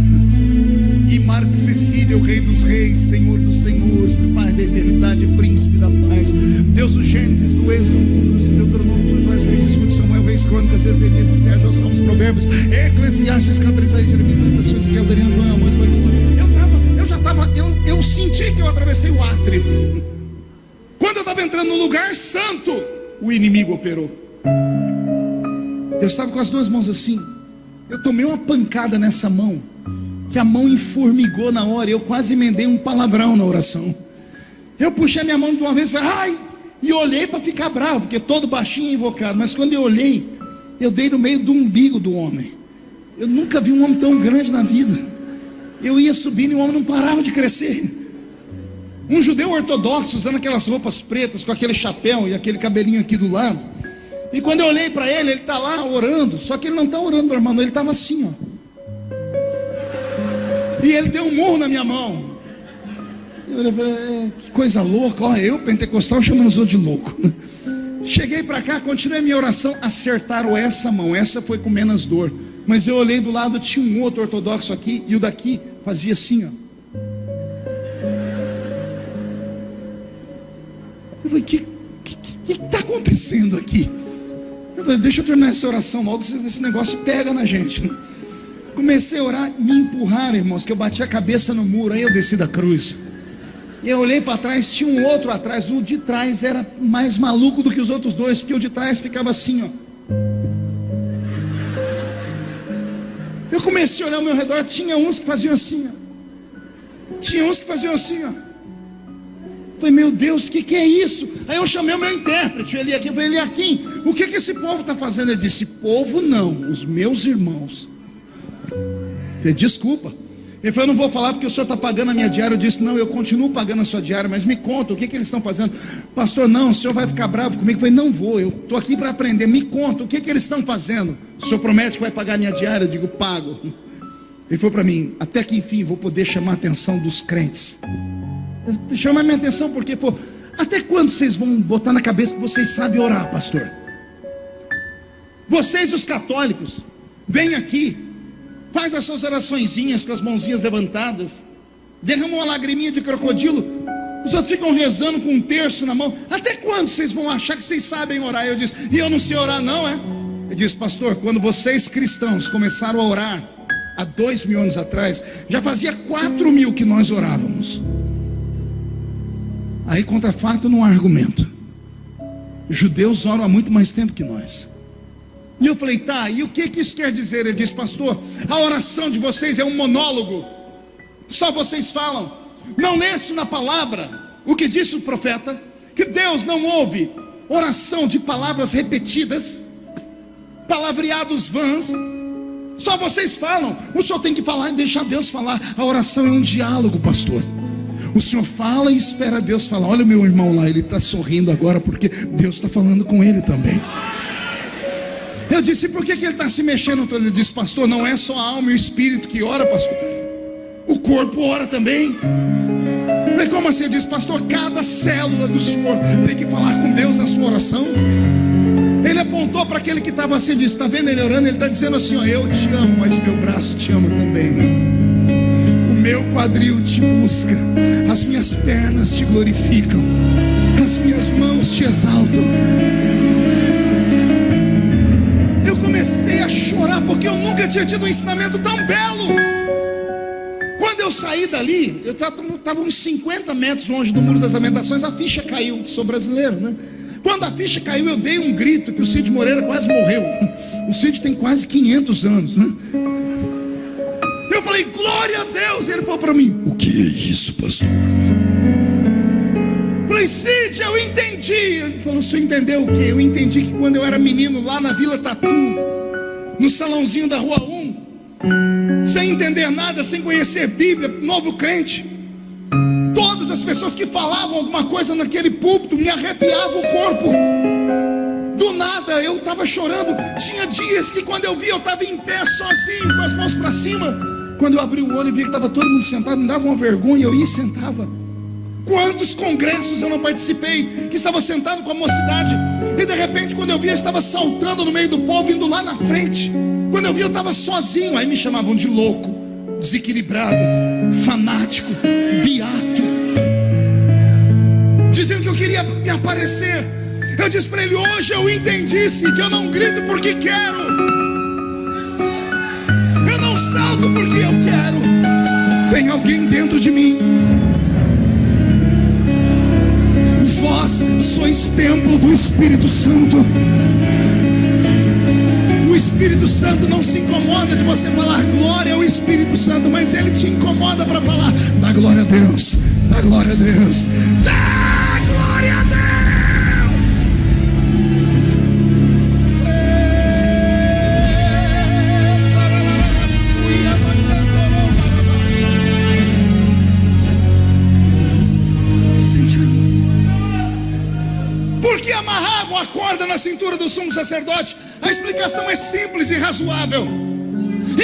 imarcessível, Rei dos reis, Senhor dos senhores, Pai da eternidade, Príncipe da paz, Deus do Gênesis, do Êxodo, do Números, do Deuteronômio, dos Joás, Reis, Escudo, Samuel, Reis, Crônicas, Esdemias, Esther, Jó, Salmos, Provérbios, Eclesiastes, Cantares, Isaías, Jeremias, Lamentações, Ezequiel, Daniel, João, Amós, eu senti que eu atravessei o átrio. Quando eu estava entrando no lugar santo, o inimigo operou. Eu estava com as duas mãos assim. Eu tomei uma pancada nessa mão, que a mão enformigou na hora. Eu quase emendei um palavrão na oração. Eu puxei a minha mão de uma vez e falei, ai! E olhei para ficar bravo, porque todo baixinho é invocado. Mas quando eu olhei, eu dei no meio do umbigo do homem. Eu nunca vi um homem tão grande na vida. Eu ia subindo e o homem não parava de crescer. Um judeu ortodoxo, usando aquelas roupas pretas, com aquele chapéu e aquele cabelinho aqui do lado. E quando eu olhei para ele, ele está lá orando. Só que ele não está orando, irmão, ele estava assim, ó. E ele deu um murro na minha mão. Eu falei, que coisa louca. Ó, eu, pentecostal, chamando os outros de louco. Cheguei para cá, continuei a minha oração. Acertaram essa mão, essa foi com menos dor. Mas eu olhei do lado, tinha um outro ortodoxo aqui, e o daqui fazia assim, ó. Eu falei, o que está acontecendo aqui? Eu falei, deixa eu terminar essa oração logo, esse negócio pega na gente. Comecei a orar, me empurraram, irmãos, que eu bati a cabeça no muro, aí eu desci da cruz. E eu olhei para trás, tinha um outro atrás. O de trás era mais maluco do que os outros dois, porque o de trás ficava assim, ó. Eu comecei a olhar ao meu redor, tinha uns que faziam assim, ó. Tinha uns que faziam assim, ó. Falei, meu Deus, o que é isso? Aí eu chamei o meu intérprete, ele aqui, eu falei, Eliakim, o que esse povo está fazendo? Ele disse, povo não, os meus irmãos. Eu falei, desculpa. Ele falou, eu não vou falar porque o senhor está pagando a minha diária. Eu disse, não, eu continuo pagando a sua diária, mas me conta, o que eles estão fazendo? Pastor, não, o senhor vai ficar bravo comigo? Eu falei, não vou, eu estou aqui para aprender, me conta, o que eles estão fazendo? O senhor promete que vai pagar a minha diária? Eu digo, pago. Ele falou para mim, até que enfim vou poder chamar a atenção dos crentes. Chamar minha atenção porque, pô, até quando vocês vão botar na cabeça que vocês sabem orar, pastor? Vocês os católicos, vêm aqui, faz as suas oraçõezinhas com as mãozinhas levantadas, derrama uma lagriminha de crocodilo, os outros ficam rezando com um terço na mão. Até quando vocês vão achar que vocês sabem orar? Eu disse, e eu não sei orar não, é? Ele disse, pastor, quando vocês cristãos começaram a orar há 2000 anos atrás, já fazia 4000 que nós orávamos. Aí contra fato não há argumento. Os judeus oram há muito mais tempo que nós. E eu falei, tá, e o que isso quer dizer? Ele disse, pastor, a oração de vocês é um monólogo, só vocês falam. Não leste na palavra o que disse o profeta, que Deus não ouve oração de palavras repetidas, palavreados vãs. Só vocês falam. O senhor tem que falar e deixar Deus falar. A oração é um diálogo, pastor. O senhor fala e espera Deus falar. Olha o meu irmão lá, ele está sorrindo agora porque Deus está falando com ele também. Eu disse, por que ele está se mexendo? Ele disse, pastor, não é só a alma e o espírito que ora, pastor, o corpo ora também. Mas como assim? Ele disse, pastor, cada célula do senhor tem que falar com Deus na sua oração. Ele apontou para aquele que estava assim, disse, está vendo ele orando? Ele está dizendo assim, ó, eu te amo, mas meu braço te ama também. O meu quadril te busca, as minhas pernas te glorificam, as minhas mãos te exaltam. Eu comecei a chorar porque eu nunca tinha tido um ensinamento tão belo. Quando eu saí dali, eu estava uns 50 metros longe do Muro das Lamentações, a ficha caiu. Sou brasileiro, né? Quando a ficha caiu, eu dei um grito que o Cid Moreira quase morreu. O Cid tem quase 500 anos, né? Eu falei, glória a Deus. E ele falou para mim, o que é isso, pastor? Eu falei, Cid, entendi. Ele falou: o senhor entendeu o quê? Eu entendi que quando eu era menino lá na Vila Tatu, no salãozinho da Rua 1, sem entender nada, sem conhecer Bíblia, novo crente, todas as pessoas que falavam alguma coisa naquele púlpito me arrepiavam o corpo. Do nada eu estava chorando. Tinha dias que quando eu vi, eu estava em pé sozinho, com as mãos para cima. Quando eu abri o olho e vi que estava todo mundo sentado, me dava uma vergonha, eu ia e sentava. Quantos congressos eu não participei, que estava sentado com a mocidade, e de repente quando eu vi, eu estava saltando no meio do povo, indo lá na frente. Quando eu vi, eu estava sozinho. Aí me chamavam de louco, desequilibrado, fanático, beato, dizendo que eu queria me aparecer. Eu disse para ele: hoje eu entendi, Cid, eu não grito porque quero, eu não salto porque eu quero. Tem alguém dentro de mim. Vós sois templo do Espírito Santo. O Espírito Santo não se incomoda de você falar glória ao Espírito Santo, mas ele te incomoda para falar: dá glória a Deus, dá glória a Deus, dá glória a Deus. Amarravam a corda na cintura do sumo sacerdote. A explicação é simples e razoável.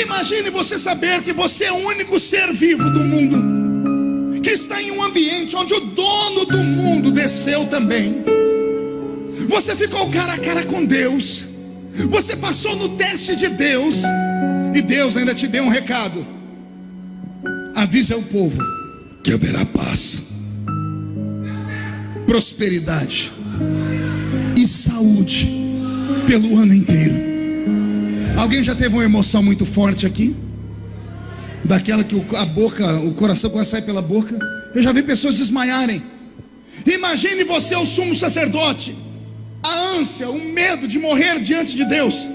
Imagine você saber que você é o único ser vivo do mundo que está em um ambiente onde o dono do mundo desceu também. Você ficou cara a cara com Deus, você passou no teste de Deus, e Deus ainda te deu um recado: avisa o povo que haverá paz, prosperidade e saúde pelo ano inteiro. Alguém já teve uma emoção muito forte aqui? Daquela que a boca, o coração começa a sair pela boca. Eu já vi pessoas desmaiarem. Imagine você, o sumo sacerdote, a ânsia, o medo de morrer diante de Deus.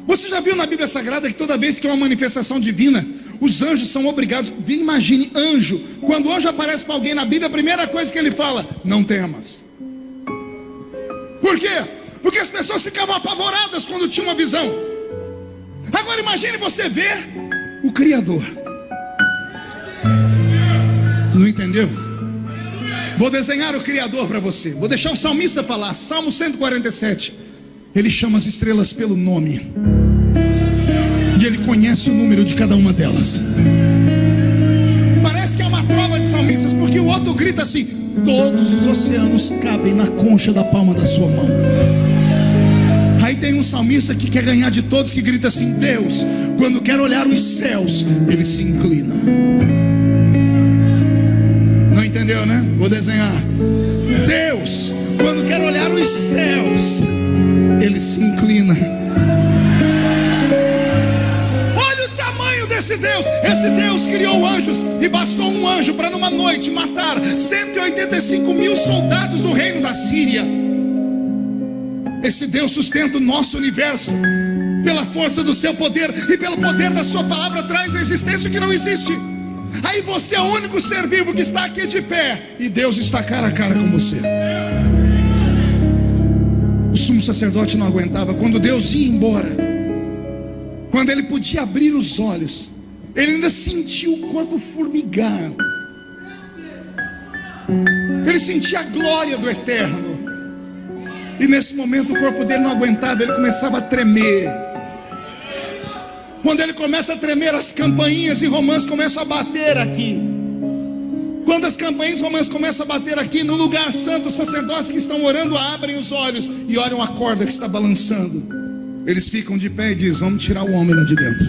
Você já viu na Bíblia Sagrada que toda vez que é uma manifestação divina, os anjos são obrigados. Imagine anjo, quando o anjo aparece para alguém na Bíblia, a primeira coisa que ele fala: não temas. Por quê? Porque as pessoas ficavam apavoradas quando tinham uma visão. Agora imagine você ver o Criador. Não entendeu? Vou desenhar o Criador para você. Vou deixar o salmista falar. Salmo 147. Ele chama as estrelas pelo nome, e ele conhece o número de cada uma delas. Parece que é uma prova de salmistas, porque o outro grita assim: todos os oceanos cabem na concha da palma da sua mão. Aí tem um salmista que quer ganhar de todos, que grita assim: Deus, quando quer olhar os céus, ele se inclina. Não entendeu, né? Vou desenhar. Deus, quando quer olhar os céus, ele se inclina. Esse Deus criou anjos, e bastou um anjo para numa noite matar 185 mil soldados do reino da Síria. Esse Deus sustenta o nosso universo pela força do seu poder, e pelo poder da sua palavra traz a existência que não existe. Aí você é o único ser vivo que está aqui de pé, e Deus está cara a cara com você. O sumo sacerdote não aguentava. Quando Deus ia embora, quando ele podia abrir os olhos, ele ainda sentiu o corpo formigar. Ele sentia a glória do Eterno. E nesse momento o corpo dele não aguentava, ele começava a tremer. Quando ele começa a tremer, as campainhas em Romãs começam a bater aqui. Quando as campainhas romãs começam a bater aqui, no lugar santo, os sacerdotes que estão orando abrem os olhos e olham a corda que está balançando. Eles ficam de pé e dizem: vamos tirar o homem lá de dentro,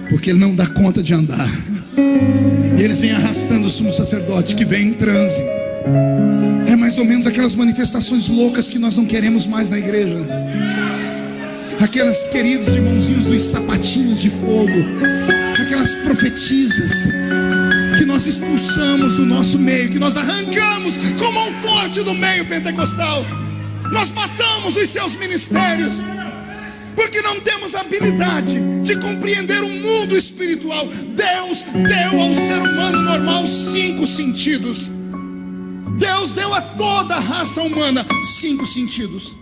porque ele não dá conta de andar. E eles vêm arrastando o sumo sacerdote, que vem em transe. É mais ou menos aquelas manifestações loucas que nós não queremos mais na igreja. Aquelas queridos irmãozinhos dos sapatinhos de fogo, aquelas profetisas que nós expulsamos do nosso meio, que nós arrancamos com mão forte do meio pentecostal. Nós matamos os seus ministérios, porque não temos habilidade de compreender o mundo espiritual. Deus deu ao ser humano normal 5 sentidos. Deus deu a toda a raça humana 5 sentidos: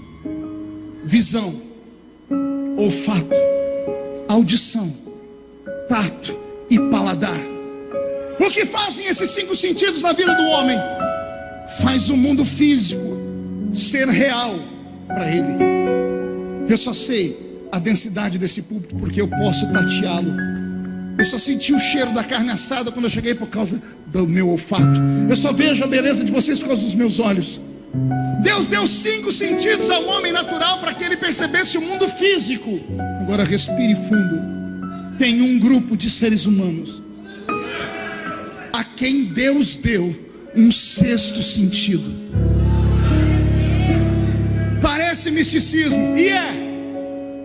visão, olfato, audição, tato e paladar. O que fazem esses 5 sentidos na vida do homem? Faz o mundo físico ser real para ele. Eu só sei a densidade desse púlpito porque eu posso tateá-lo. Eu só senti o cheiro da carne assada quando eu cheguei por causa do meu olfato. Eu só vejo a beleza de vocês por causa dos meus olhos. Deus deu 5 sentidos ao homem natural para que ele percebesse o mundo físico. Agora respire fundo. Tem um grupo de seres humanos a quem Deus deu um 6º sentido. Parece misticismo, e é.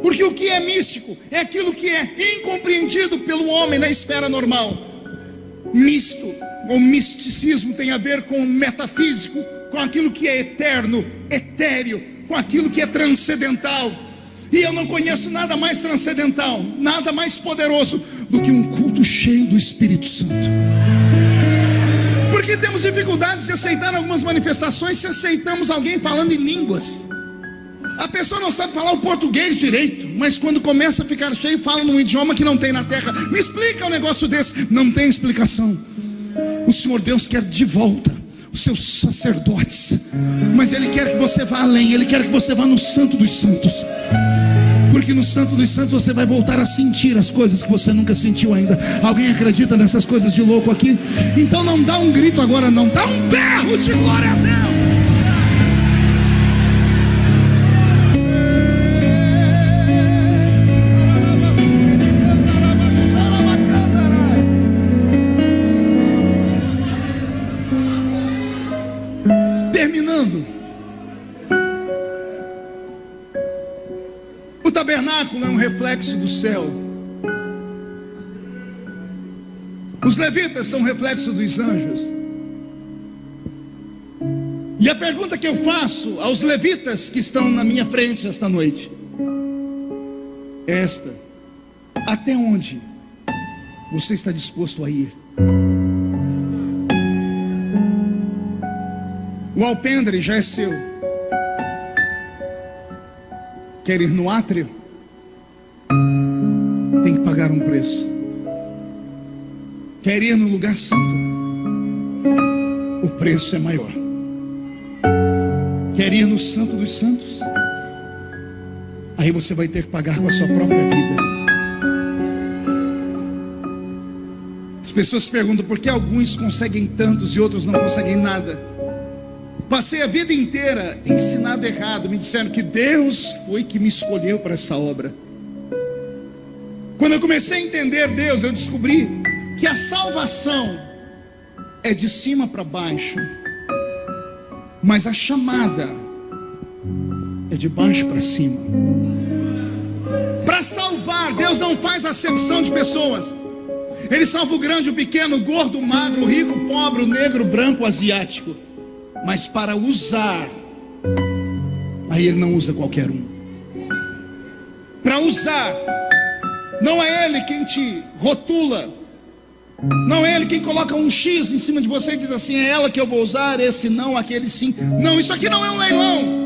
Porque o que é místico é aquilo que é incompreendido pelo homem na esfera normal. Misto ou misticismo tem a ver com o metafísico, com aquilo que é eterno, etéreo, com aquilo que é transcendental. E eu não conheço nada mais transcendental, nada mais poderoso do que um culto cheio do Espírito Santo. Porque temos dificuldades de aceitar algumas manifestações se aceitamos alguém falando em línguas. A pessoa não sabe falar o português direito, mas quando começa a ficar cheio, fala num idioma que não tem na terra. Me explica um negócio desse. Não tem explicação. O Senhor Deus quer de volta os seus sacerdotes, mas Ele quer que você vá além. Ele quer que você vá no Santo dos Santos, porque no Santo dos Santos você vai voltar a sentir as coisas que você nunca sentiu ainda. Alguém acredita nessas coisas de louco aqui? Então não dá um grito agora não, dá um berro de glória a Deus. O tabernáculo é um reflexo do céu. Os levitas são um reflexo dos anjos. E a pergunta que eu faço aos levitas que estão na minha frente esta noite é esta: até onde você está disposto a ir? O alpendre já é seu. Quer ir no átrio? Tem que pagar um preço. Quer ir no lugar santo? O preço é maior. Quer ir no Santo dos Santos? Aí você vai ter que pagar com a sua própria vida. As pessoas perguntam por que alguns conseguem tantos e outros não conseguem nada. Passei a vida inteira ensinado errado. Me disseram que Deus foi que me escolheu para essa obra. Quando eu comecei a entender Deus, eu descobri que a salvação é de cima para baixo, mas a chamada é de baixo para cima. Para salvar, Deus não faz acepção de pessoas. Ele salva o grande, o pequeno, o gordo, o magro, o rico, o pobre, o negro, o branco, o asiático. Mas para usar, aí Ele não usa qualquer um. Para usar, não é Ele quem te rotula, não é Ele quem coloca um X em cima de você e diz assim: é ela que eu vou usar, esse não, aquele sim. Não, isso aqui não é um leilão.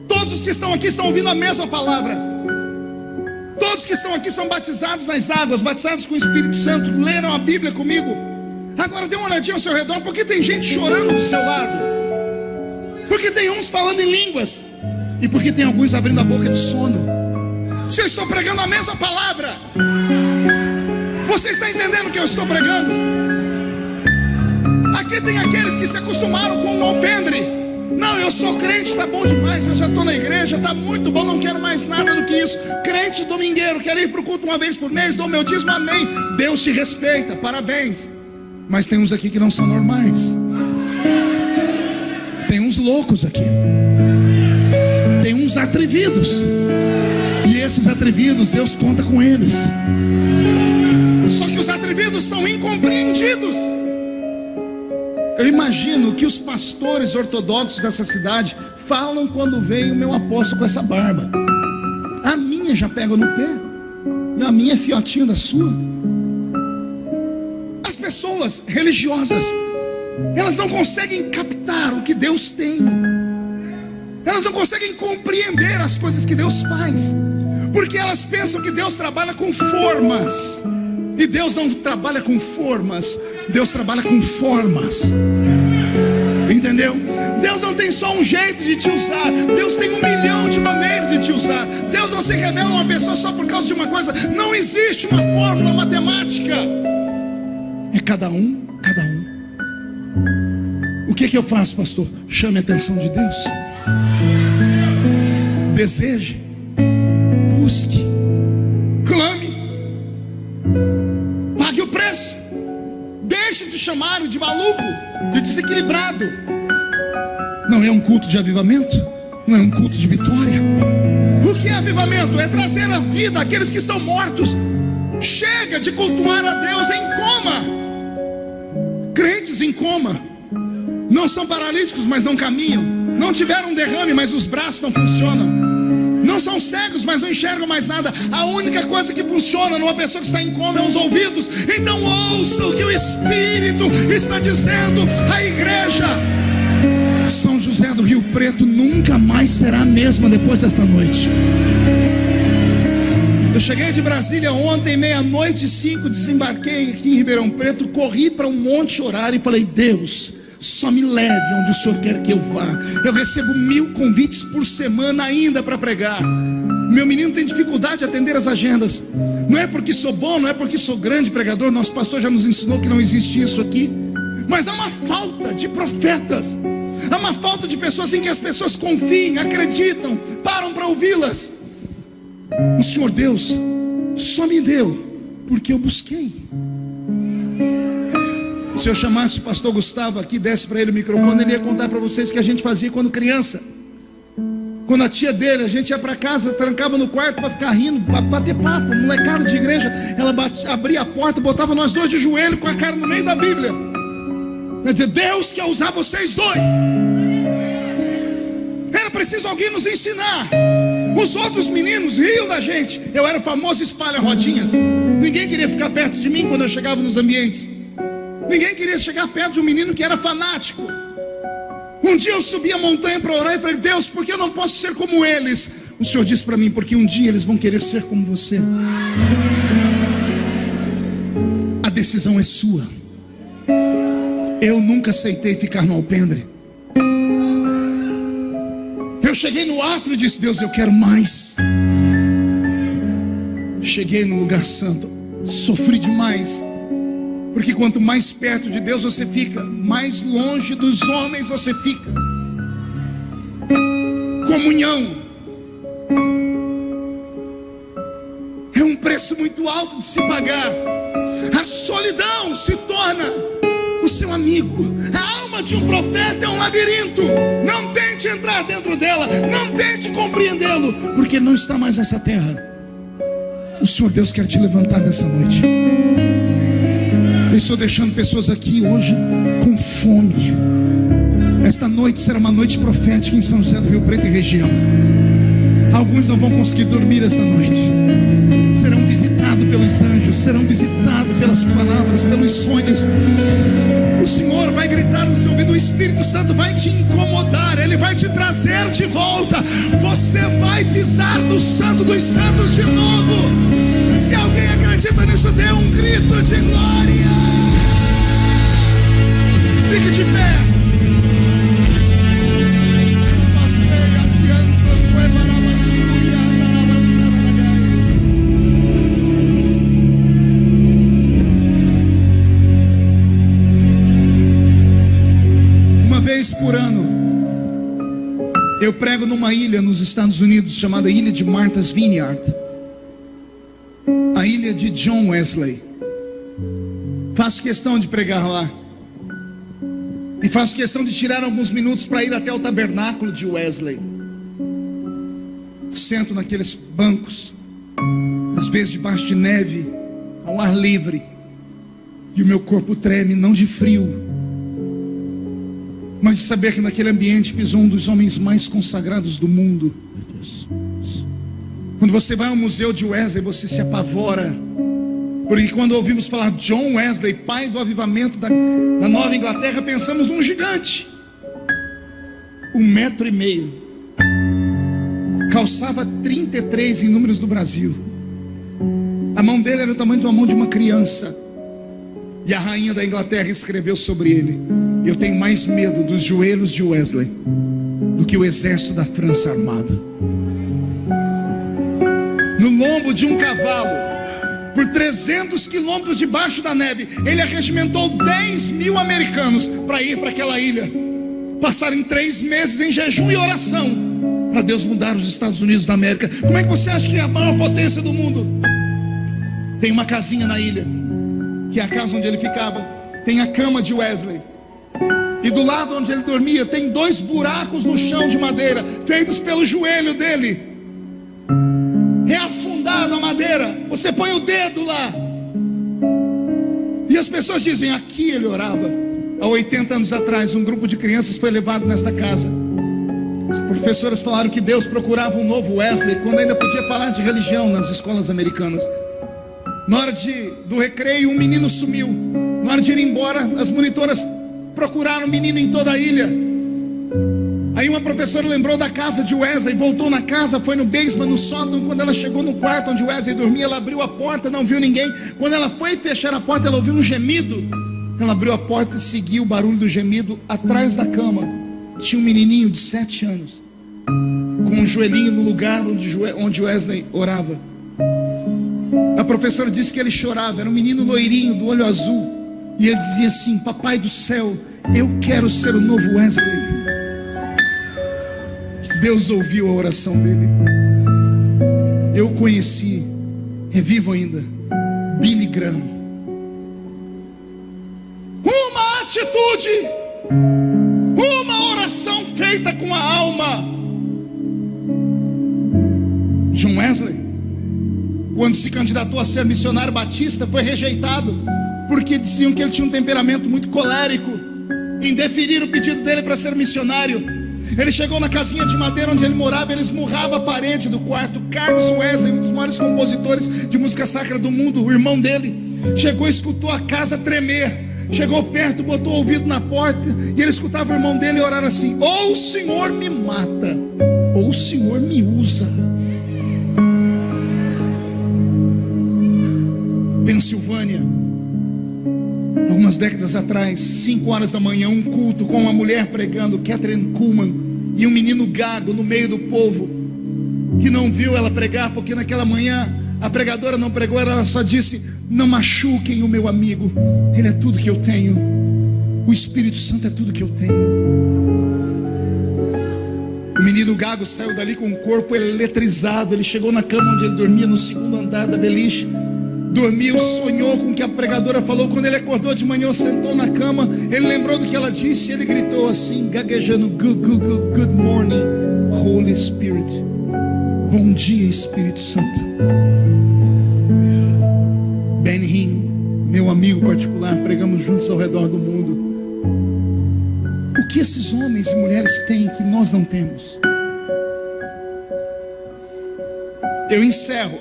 Todos os que estão aqui estão ouvindo a mesma palavra. Todos que estão aqui são batizados nas águas, batizados com o Espírito Santo, leram a Bíblia comigo. Agora dê uma olhadinha ao seu redor, porque tem gente chorando do seu lado, porque tem uns falando em línguas, e porque tem alguns abrindo a boca de sono. Se eu estou pregando a mesma palavra, você está entendendo o que eu estou pregando? Aqui tem aqueles que se acostumaram com o alpendre. Não, eu sou crente, está bom demais, eu já estou na igreja, está muito bom, não quero mais nada do que isso. Crente domingueiro, quero ir para o culto uma vez por mês, dou meu dízimo, amém. Deus te respeita, parabéns. Mas tem uns aqui que não são normais. Tem uns loucos aqui. Tem uns atrevidos. E esses atrevidos, Deus conta com eles. Só que os atrevidos são incompreendidos. Eu imagino que os pastores ortodoxos dessa cidade falam quando vem o meu apóstolo com essa barba. A minha já pega no pé. E a minha é fiotinho da sua. Pessoas religiosas Elas não conseguem captar o que Deus tem. Elas não conseguem compreender as coisas que Deus faz, porque elas pensam que Deus trabalha com formas. E Deus não trabalha com formas, Deus trabalha com formas. Entendeu? Deus não tem só um jeito de te usar, Deus tem 1 milhão de maneiras de te usar. Deus não se revela a uma pessoa só por causa de uma coisa. Não existe uma fórmula matemática. É cada um, cada um. O que eu faço, pastor? Chame a atenção de Deus. Deseje, busque, clame, pague o preço. Deixe de chamar de maluco, de desequilibrado. Não é um culto de avivamento, não é um culto de vitória. O que é avivamento? É trazer a vida àqueles que estão mortos. Chega de cultuar a Deus em coma. Crentes em coma não são paralíticos, mas não caminham. Não tiveram um derrame, mas os braços não funcionam. Não são cegos, mas não enxergam mais nada. A única coisa que funciona numa pessoa que está em coma é os ouvidos. Então ouça o que o Espírito está dizendo à igreja. São José do Rio Preto nunca mais será a mesma depois desta noite. Eu cheguei de Brasília ontem, 00:05, desembarquei aqui em Ribeirão Preto, corri para um monte orar e falei: Deus, só me leve onde o Senhor quer que eu vá. Eu recebo 1000 convites por semana ainda para pregar. Meu menino tem dificuldade de atender as agendas. Não é porque sou bom, não é porque sou grande pregador. Nosso pastor já nos ensinou que não existe isso aqui. Mas há uma falta de profetas. Há uma falta de pessoas em que as pessoas confiem, acreditam, param para ouvi-las. O Senhor Deus só me deu porque eu busquei. Se eu chamasse o pastor Gustavo aqui, desse para ele o microfone, ele ia contar para vocês o que a gente fazia quando criança. Quando a tia dele, a gente ia para casa, trancava no quarto para ficar rindo, para bater papo, molecada de igreja. Ela abria a porta, botava nós dois de joelho com a cara no meio da Bíblia. Quer dizer, Deus quer usar vocês dois. Era preciso alguém nos ensinar. Os outros meninos riam da gente. Eu era o famoso espalha-rodinhas. Ninguém queria ficar perto de mim quando eu chegava nos ambientes. Ninguém queria chegar perto de um menino que era fanático. Um dia eu subi a montanha para orar e falei: Deus, por que eu não posso ser como eles? O Senhor disse para mim: porque um dia eles vão querer ser como você. A decisão é sua. Eu nunca aceitei ficar no alpendre. Eu cheguei no átrio e disse: Deus, eu quero mais. Cheguei no lugar santo, sofri demais. Porque quanto mais perto de Deus você fica, mais longe dos homens você fica. Comunhão é um preço muito alto de se pagar. A solidão se torna o seu amigo. A alma de um profeta é um labirinto. Não tente entrar dentro dela, não tente compreendê-lo, porque ele não está mais nessa terra. O Senhor Deus quer te levantar nessa noite. Eu estou deixando pessoas aqui hoje com fome. Esta noite será uma noite profética em São José do Rio Preto e região. Alguns não vão conseguir dormir esta noite. Serão visitados pelos anjos, serão visitados pelas palavras, pelos sonhos. O Senhor vai gritar no seu ouvido, o Espírito Santo vai te incomodar, Ele vai te trazer de volta. Você vai pisar no Santo dos Santos de novo. Se alguém acredita nisso, dê um grito de glória. Fique de pé. Uma vez por ano eu prego numa ilha nos Estados Unidos chamada Ilha de Martha's Vineyard, a ilha de John Wesley. Faço questão de pregar lá. E faço questão de tirar alguns minutos para ir até o tabernáculo de Wesley. Sento naqueles bancos, às vezes debaixo de neve, ao ar livre, e o meu corpo treme, não de frio, mas de saber que naquele ambiente pisou um dos homens mais consagrados do mundo. Quando você vai ao museu de Wesley, você se apavora Porque quando ouvimos falar John Wesley, pai do avivamento da Nova Inglaterra, pensamos num gigante, 1,5 metros, calçava 33 em números do Brasil. A mão dele era o tamanho de uma mão de uma criança. E a rainha da Inglaterra escreveu sobre ele: eu tenho mais medo dos joelhos de Wesley do que o exército da França armado. No lombo de um cavalo, por 300 quilômetros debaixo da neve, ele arregimentou 10 mil americanos para ir para aquela ilha. Passaram 3 meses em jejum e oração para Deus mudar os Estados Unidos da América. Como é que você acha que é a maior potência do mundo? Tem uma casinha na ilha, que é a casa onde ele ficava. Tem a cama de Wesley, e do lado onde ele dormia tem 2 buracos no chão de madeira, feitos pelo joelho dele. É afundado a madeira, você põe o dedo lá. E as pessoas dizem: aqui ele orava. Há 80 anos atrás, um grupo de crianças foi levado nesta casa. As professoras falaram que Deus procurava um novo Wesley, quando ainda podia falar de religião nas escolas americanas. Na hora do recreio, um menino sumiu. Na hora de ir embora, as monitoras procuraram o menino em toda a ilha. Aí uma professora lembrou da casa de Wesley, voltou na casa, foi no basement, no sótão. Quando ela chegou no quarto onde Wesley dormia, ela abriu a porta, não viu ninguém. Quando ela foi fechar a porta, ela ouviu um gemido. Ela abriu a porta e seguiu o barulho do gemido. Atrás da cama tinha um menininho de 7 anos, com um joelhinho no lugar onde Wesley orava. A professora disse que ele chorava. Era um menino loirinho, do olho azul. E ele dizia assim: papai do céu, eu quero ser o novo Wesley. Deus ouviu a oração dele. Eu conheci, é vivo ainda, Billy Graham. Uma atitude, uma oração feita com a alma. John Wesley, quando se candidatou a ser missionário batista, foi rejeitado, porque diziam que ele tinha um temperamento muito colérico, em deferir o pedido dele para ser missionário. Ele chegou na casinha de madeira onde ele morava, ele esmurrava a parede do quarto. Carlos Wesley, um dos maiores compositores de música sacra do mundo, o irmão dele, chegou e escutou a casa tremer. Chegou perto, botou o ouvido na porta, e ele escutava o irmão dele orar assim: ou o Senhor me mata, ou o Senhor me usa. Pensilvânia, algumas décadas atrás, 5 horas da manhã, um culto com uma mulher pregando, Catherine Kuhlman, e um menino gago no meio do povo, que não viu ela pregar, porque naquela manhã a pregadora não pregou, ela só disse: não machuquem o meu amigo, ele é tudo que eu tenho, o Espírito Santo é tudo que eu tenho. O menino gago saiu dali com o corpo eletrizado. Ele chegou na cama onde ele dormia, no 2º andar da beliche. Dormiu, sonhou com o que a pregadora falou. Quando ele acordou de manhã, sentou na cama, ele lembrou do que ela disse. Ele gritou assim, gaguejando: good morning, Holy Spirit. Bom dia, Espírito Santo. Ben Hinn, meu amigo particular, pregamos juntos ao redor do mundo. O que esses homens e mulheres têm que nós não temos? Eu encerro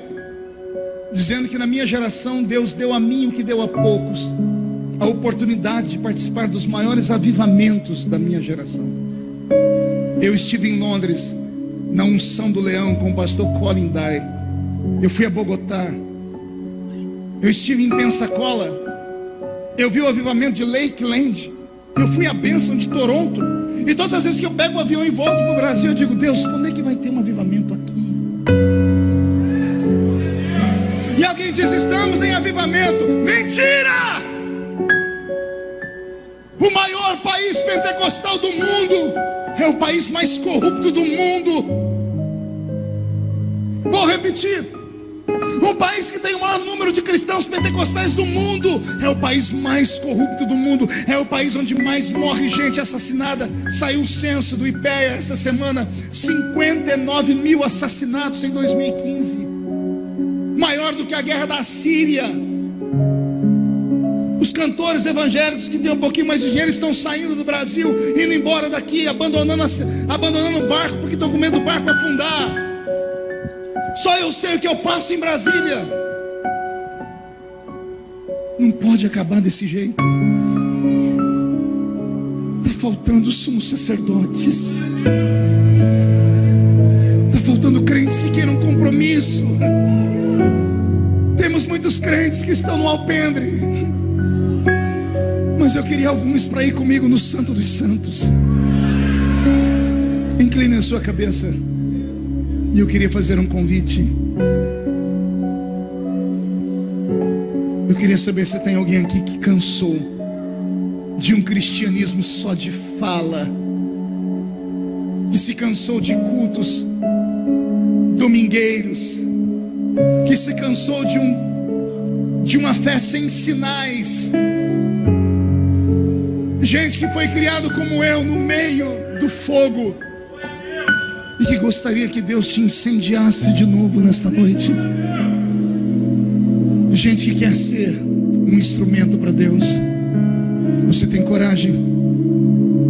dizendo que na minha geração Deus deu a mim o que deu a poucos: a oportunidade de participar dos maiores avivamentos da minha geração. Eu estive em Londres na unção do leão com o pastor Colin Dye. Eu fui a Bogotá. Eu estive em Pensacola. Eu vi o avivamento de Lakeland. Eu fui à bênção de Toronto. E todas as vezes que eu pego o avião e volto para o Brasil, eu digo: Deus, quando é que vai ter um avivamento aqui? E alguém diz: estamos em avivamento. Mentira! O maior país pentecostal do mundo é o país mais corrupto do mundo. Vou repetir: o país que tem o maior número de cristãos pentecostais do mundo é o país mais corrupto do mundo. É o país onde mais morre gente assassinada. Saiu um censo do IPEA essa semana: 59 mil assassinatos em 2015. Maior do que a guerra da Síria. Os cantores evangélicos que têm um pouquinho mais de dinheiro estão saindo do Brasil, indo embora daqui, abandonando o barco, porque estão com medo do barco afundar. Só eu sei o que eu passo em Brasília. Não pode acabar desse jeito. Está faltando sumos sacerdotes. Está faltando crentes que queiram compromisso. Temos muitos crentes que estão no alpendre, mas eu queria alguns para ir comigo no Santo dos Santos. Incline a sua cabeça. E eu queria fazer um convite. Eu queria saber se tem alguém aqui que cansou de um cristianismo só de fala, que se cansou de cultos domingueiros, que se cansou de uma fé sem sinais. Gente que foi criado como eu no meio do fogo e que gostaria que Deus te incendiasse de novo nesta noite. Gente que quer ser um instrumento para Deus. Você tem coragem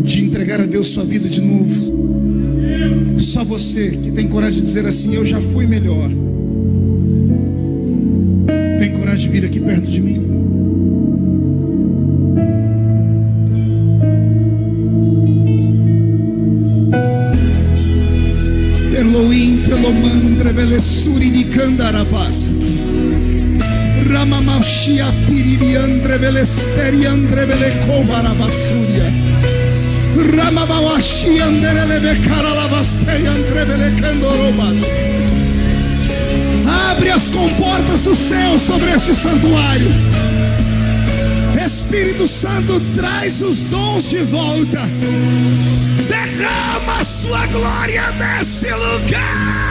de entregar a Deus sua vida de novo? Só você que tem coragem de dizer assim: eu já fui melhor. Tem coragem de vir aqui perto de mim? Teloim, telomandre, velessuri de candarabás. Ramamashia piriri andre velesteri andre velecovarabasuria. Ramabawashi andre lebecaralabastei andre velecandorobas. Abre as comportas do céu sobre este santuário. Espírito Santo, traz os dons de volta. Derrama a sua glória nesse lugar.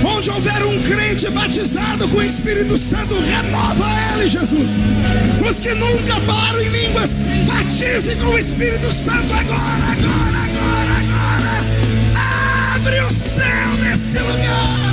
Onde houver um crente batizado com o Espírito Santo, renova ele, Jesus. Os que nunca falaram em línguas, batize com o Espírito Santo agora, agora, agora, agora. Abre o céu nesse lugar.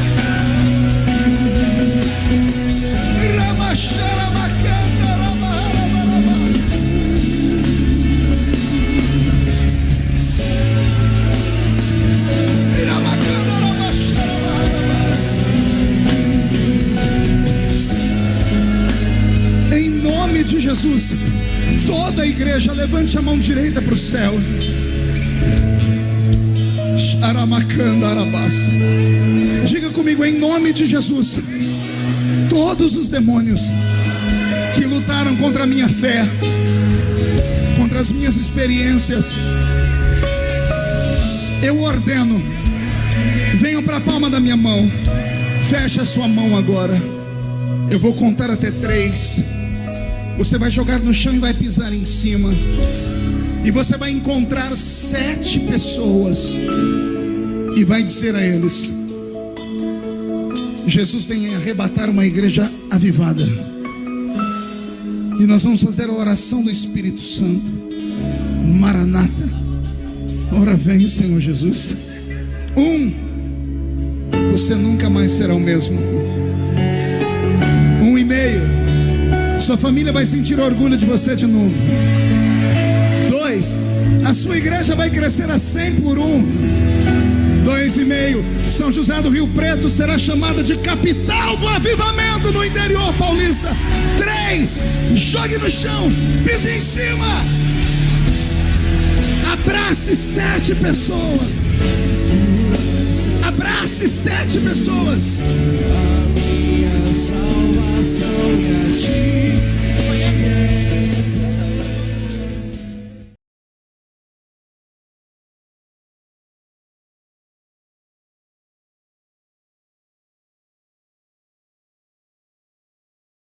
De Jesus, toda a igreja levante a mão direita para o céu. Diga comigo, em nome de Jesus, todos os demônios que lutaram contra a minha fé, contra as minhas experiências, eu ordeno, venham para a palma da minha mão. Feche a sua mão agora. Eu vou contar até 3. Você vai jogar no chão e vai pisar em cima. E você vai encontrar 7 pessoas e vai dizer a eles: Jesus vem arrebatar uma igreja avivada. E nós vamos fazer a oração do Espírito Santo. Maranata. Ora vem, Senhor Jesus. 1. Você nunca mais será o mesmo. 1,5. Sua família vai sentir orgulho de você de novo. 2. A sua igreja vai crescer a 100 por 1. 2,5. São José do Rio Preto será chamada de capital do avivamento no interior paulista. 3. Jogue no chão, pise em cima. Abrace 7 pessoas. Abrace 7 pessoas.